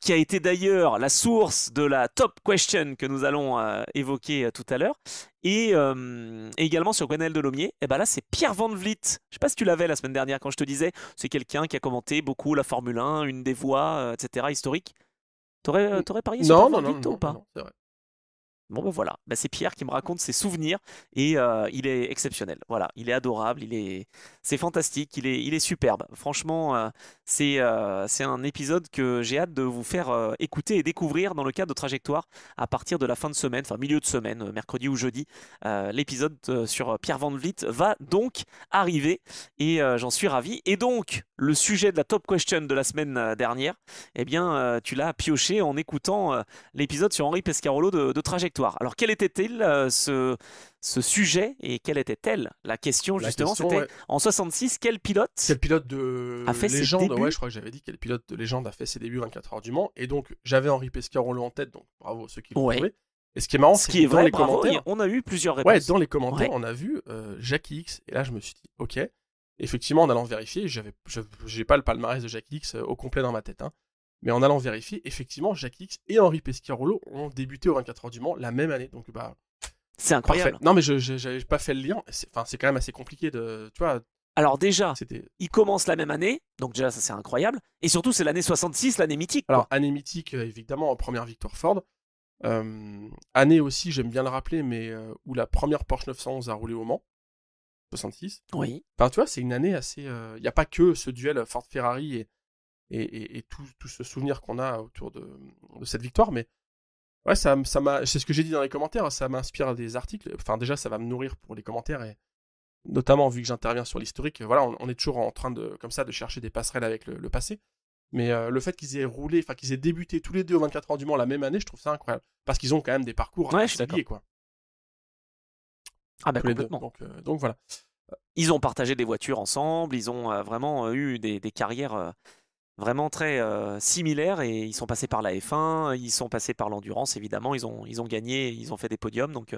qui a été d'ailleurs la source de la top question que nous allons évoquer tout à l'heure. Et également sur Gwenaël Delomier. Et ben là, c'est Pierre Van Vliet. Je sais pas si tu l'avais la semaine dernière quand je te disais. C'est quelqu'un qui a commenté beaucoup la Formule 1, une des voix, etc. historique. T'aurais parié sur Pierre Van Vliet ou pas? Non, c'est vrai. Bon ben voilà, ben, c'est Pierre qui me raconte ses souvenirs et il est exceptionnel. Voilà, il est adorable, c'est fantastique, il est superbe. Franchement, c'est un épisode que j'ai hâte de vous faire écouter et découvrir dans le cadre de Trajectoire à partir de la fin de semaine, enfin milieu de semaine, mercredi ou jeudi. L'épisode sur Pierre Van Vliet va donc arriver et j'en suis ravi. Et donc, le sujet de la top question de la semaine dernière, eh bien, tu l'as pioché en écoutant l'épisode sur Henri Pescarolo de Trajectoire. Alors, quel était-il ce sujet et quelle était-elle la question La justement? question, C'était ouais. en 66, quel pilote Quel pilote de a fait ses légende, débuts? ouais, je crois que j'avais dit quel pilote de légende a fait ses débuts 24 heures du Mans. Et donc, j'avais Henri Pescarolo en tête, donc bravo à ceux qui l'ont Ouais. trouvé. Et ce qui est marrant, Ce c'est qui que est dans vrai, les bravo, commentaires, on a eu plusieurs ouais, réponses. dans les commentaires, Ouais. on a vu Jackie X. Et là, je me suis dit, ok. Effectivement, en allant vérifier, j'ai pas le palmarès de Jackie X au complet dans ma tête, hein. Mais en allant vérifier, effectivement, Jackie X et Henri Pescarolo ont débuté au 24 heures du Mans la même année. Donc, bah, C'est incroyable. parfait. Non, mais j'avais pas fait le lien. C'est quand même assez compliqué de. Tu vois, Alors déjà, c'était. ils commencent la même année, donc déjà ça c'est incroyable. Et surtout c'est l'année 66, l'année mythique. Alors, Quoi. année mythique, évidemment, première victoire Ford. Année aussi, j'aime bien le rappeler, mais où la première Porsche 911 a roulé au Mans, 66. Oui. Enfin, tu vois, c'est une année assez. Il n'y a pas que ce duel Ford-Ferrari et tout ce souvenir qu'on a autour de cette victoire, mais ouais, ça m'a. C'est ce que j'ai dit dans les commentaires, ça m'inspire des articles. Enfin, déjà, ça va me nourrir pour les commentaires et notamment vu que j'interviens sur l'historique. Voilà, on est toujours en train de, comme ça, de chercher des passerelles avec le passé. Mais le fait qu'ils aient roulé, enfin qu'ils aient débuté tous les deux au 24 heures du Mans la même année, je trouve ça incroyable. Parce qu'ils ont quand même des parcours Ouais, je suis assez liés, quoi. Ah bah Tous les deux. complètement. Donc voilà. Ils ont partagé des voitures ensemble, ils ont vraiment eu des carrières vraiment très similaires et ils sont passés par la F1, ils sont passés par l'endurance évidemment, ils ont gagné, ils ont fait des podiums. Donc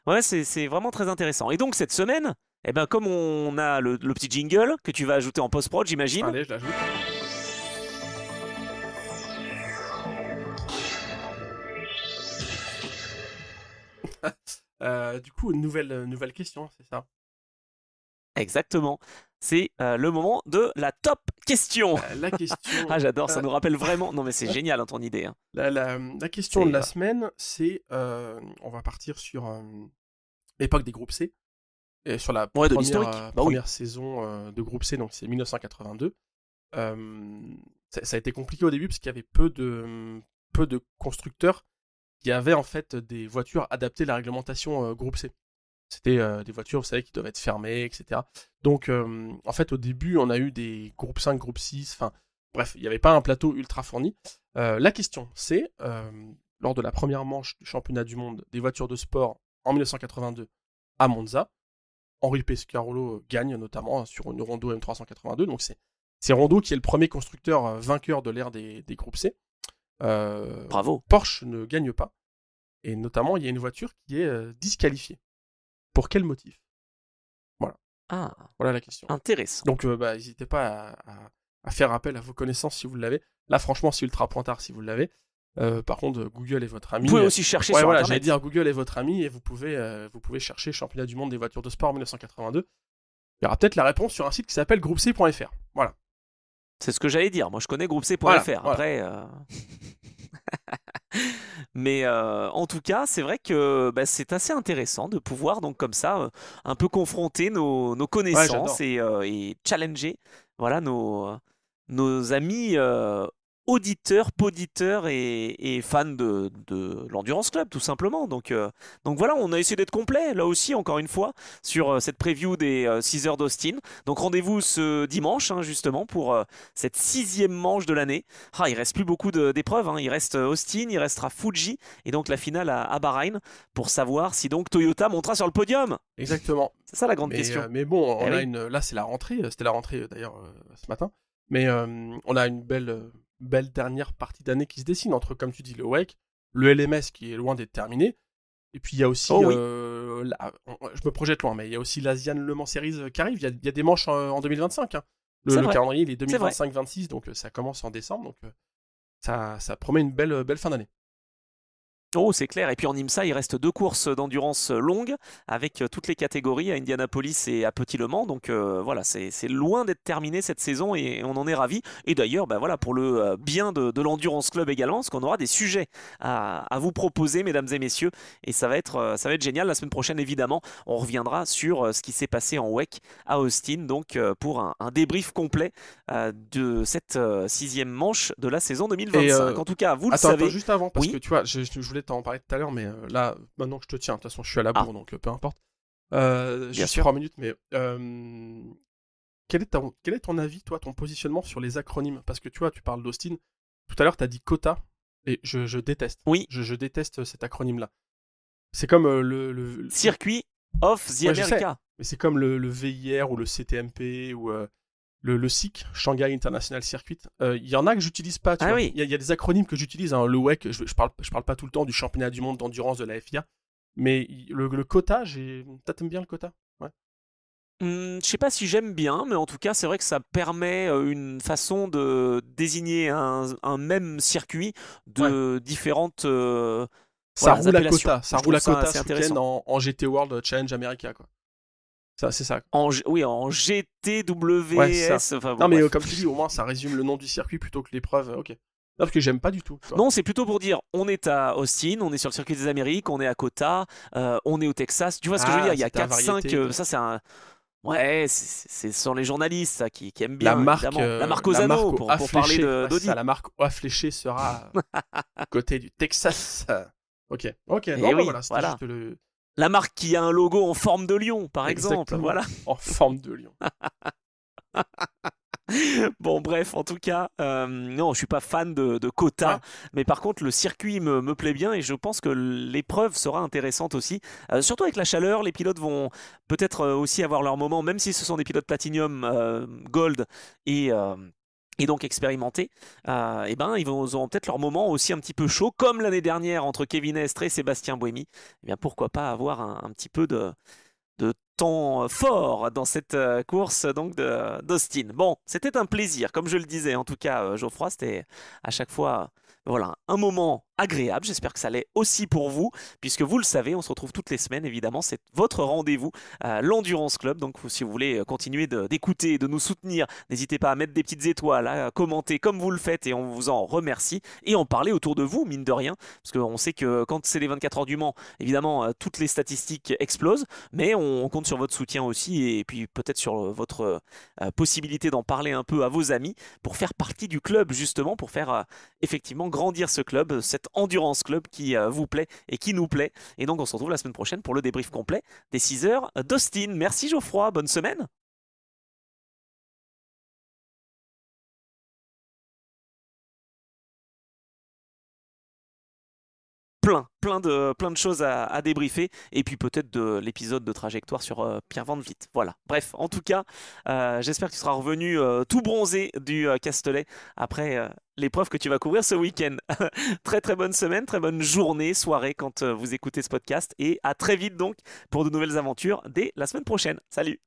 ouais, c'est vraiment très intéressant. Et donc cette semaine, eh ben, comme on a le petit jingle que tu vas ajouter en post-prod, j'imagine. Allez, je l'ajoute. Du coup, une nouvelle question, c'est ça. Exactement. C'est le moment de la top question. La question. Ah, j'adore, ça nous rappelle vraiment. Non, mais c'est génial hein, ton idée. Hein. La question C'est, de la semaine, c'est on va partir sur l'époque des groupes C. Et sur la Ouais, de première, l'historique. Bah oui. première saison de groupe C, donc c'est 1982. Ça a été compliqué au début parce qu'il y avait peu de constructeurs qui avaient en fait des voitures adaptées à la réglementation groupe C. C'était des voitures, vous savez, qui doivent être fermées, etc. Donc, en fait, au début, on a eu des groupes 5, groupe 6, enfin, bref, il n'y avait pas un plateau ultra fourni. La question, c'est, lors de la première manche du championnat du monde des voitures de sport en 1982 à Monza, Henri Pescarolo gagne notamment sur une Rondo M382, donc c'est Rondo qui est le premier constructeur vainqueur de l'ère des groupes C. Bravo. Porsche ne gagne pas, et notamment, il y a une voiture qui est disqualifiée. Pour quel motif? Voilà. Ah, voilà la question. intéressant. Donc, n'hésitez pas à faire appel à vos connaissances si vous l'avez. Là, franchement, c'est ultra pointard si vous l'avez. Par contre, Google est votre ami. Vous pouvez aussi chercher ouais, sur voilà, Internet. j'allais dire Google est votre ami et vous pouvez chercher championnat du monde des voitures de sport 1982. Il y aura peut-être la réponse sur un site qui s'appelle groupec.fr. Voilà. C'est ce que j'allais dire. Moi, je connais groupec.fr. Voilà. Après. Mais en tout cas, c'est vrai que bah, c'est assez intéressant de pouvoir donc comme ça un peu confronter nos connaissances et challenger voilà nos amis auditeurs, poditeurs et fans de l'Endurance Club tout simplement. Donc voilà, on a essayé d'être complet là aussi encore une fois sur cette preview des 6 heures d'Austin. Donc rendez-vous ce dimanche hein, justement pour cette 6e manche de l'année. Ah, il reste plus beaucoup d'épreuves, hein. Il reste Austin, il restera Fuji et donc la finale à Bahreïn pour savoir si donc Toyota montera sur le podium. Exactement. C'est ça la grande question. Mais bon, on Eh a oui. là c'est la rentrée, c'était la rentrée d'ailleurs ce matin. Mais on a une belle dernière partie d'année qui se dessine entre, comme tu dis, le WEC, le LMS qui est loin d'être terminé, et puis il y a aussi, Oh oui. je me projette loin, mais il y a aussi l'Asian Le Mans Series qui arrive, il y a des manches en 2025. Hein. C'est Le vrai. calendrier il est C'est vrai. 2025-26, donc ça commence en décembre, donc ça promet une belle fin d'année. Oh, c'est clair. Et puis en IMSA, il reste 2 courses d'endurance longues avec toutes les catégories à Indianapolis et à Petit-Le-Mans. Donc voilà, c'est loin d'être terminé cette saison et on en est ravis. Et d'ailleurs, bah, voilà, pour le bien de l'Endurance Club également, parce qu'on aura des sujets à vous proposer, mesdames et messieurs. Et ça va être génial. La semaine prochaine, évidemment, on reviendra sur ce qui s'est passé en WEC à Austin. Donc pour un débrief complet de cette 6e manche de la saison Et 2025. En tout cas, vous le attends, savez. juste avant, parce Oui. que tu vois, je voulais t'en parler tout à l'heure, mais là, maintenant que je te tiens, de toute façon, je suis à la Ah, bourre, donc peu importe. bien Juste sûr. 3 minutes, mais quel est ton avis, toi, ton positionnement sur les acronymes? Parce que tu vois, tu parles d'Austin. Tout à l'heure, tu as dit quota, et je déteste. Oui. Je déteste cet acronyme-là. C'est comme Circuit of the Ouais, je sais, America. mais c'est comme le VIR ou le CTMP ou le SIC, Shanghai International Circuit. Il y en a que j'utilise pas, tu Ah vois. oui. Il y a des acronymes que j'utilise, hein. Le WEC, je parle pas tout le temps du championnat du monde d'endurance de la FIA, mais le quota, t'aimes bien le quota? Ouais. Je sais pas si j'aime bien, mais en tout cas, c'est vrai que ça permet une façon de désigner un même circuit Ouais. de différentes Ça voilà, roule à appellations. quota, ça Je roule trouve à ça quota assez ce week-end intéressant. en GT World Challenge America, quoi. Ça, c'est ça. Oui, en Ouais, c'est ça. GTWS, enfin bon, Non, mais bref. comme tu dis, au moins ça résume le nom du circuit plutôt que l'épreuve. Ok. Non, parce que j'aime pas du tout, tu vois. Non, c'est plutôt pour dire on est à Austin, on est sur le circuit des Amériques, on est à Kota, on est au Texas. Tu vois ce que je veux dire? Ah, Il y a c'était à 4-5, variété, ok. ça c'est un. Ouais, ce sont les journalistes ça, qui aiment La bien, marque, évidemment. La marque la Osano marque au A pour parler fléché, ouais, c'est ça, d'Audi. la marque au A fléché sera du côté du Texas. Ok, ok, Et non, bah oui, voilà, c'était voilà. juste le. La marque qui a un logo en forme de lion, par exemple. Exactement, Voilà. en forme de lion. Bon, bref, en tout cas, non, je suis pas fan de Kota, Ouais, mais par contre, le circuit me plaît bien et je pense que l'épreuve sera intéressante aussi. Surtout avec la chaleur, les pilotes vont peut-être aussi avoir leur moment, même si ce sont des pilotes Platinum, Gold et. Et donc expérimentés, et ben ils auront peut-être leur moment aussi un petit peu chaud, comme l'année dernière entre Kevin Estre et Sébastien Buemi. Eh bien pourquoi pas avoir un petit peu de temps fort dans cette course donc d'Austin. Bon, c'était un plaisir, comme je le disais en tout cas, Geoffroy, c'était à chaque fois voilà, un moment agréable. J'espère que ça l'est aussi pour vous, puisque vous le savez, on se retrouve toutes les semaines, évidemment, c'est votre rendez-vous, l'Endurance Club. Donc si vous voulez continuer d'écouter, de nous soutenir, n'hésitez pas à mettre des petites étoiles, à commenter comme vous le faites, et on vous en remercie, et en parler autour de vous, mine de rien, parce qu'on sait que quand c'est les 24 heures du Mans, évidemment, toutes les statistiques explosent, mais on compte sur votre soutien aussi et puis peut-être sur votre possibilité d'en parler un peu à vos amis pour faire partie du club justement, pour faire effectivement grandir ce club, cet Endurance Club qui vous plaît et qui nous plaît. Et donc on se retrouve la semaine prochaine pour le débrief complet des 6 heures d'Austin. Merci Geoffroy, bonne semaine. Plein de choses à débriefer et puis peut-être de l'épisode de trajectoire sur Pierre Van Vliet. Voilà. Bref, en tout cas, j'espère que tu seras revenu tout bronzé du Castellet après l'épreuve que tu vas couvrir ce week-end. Très très bonne semaine, très bonne journée, soirée quand vous écoutez ce podcast et à très vite donc pour de nouvelles aventures dès la semaine prochaine. Salut!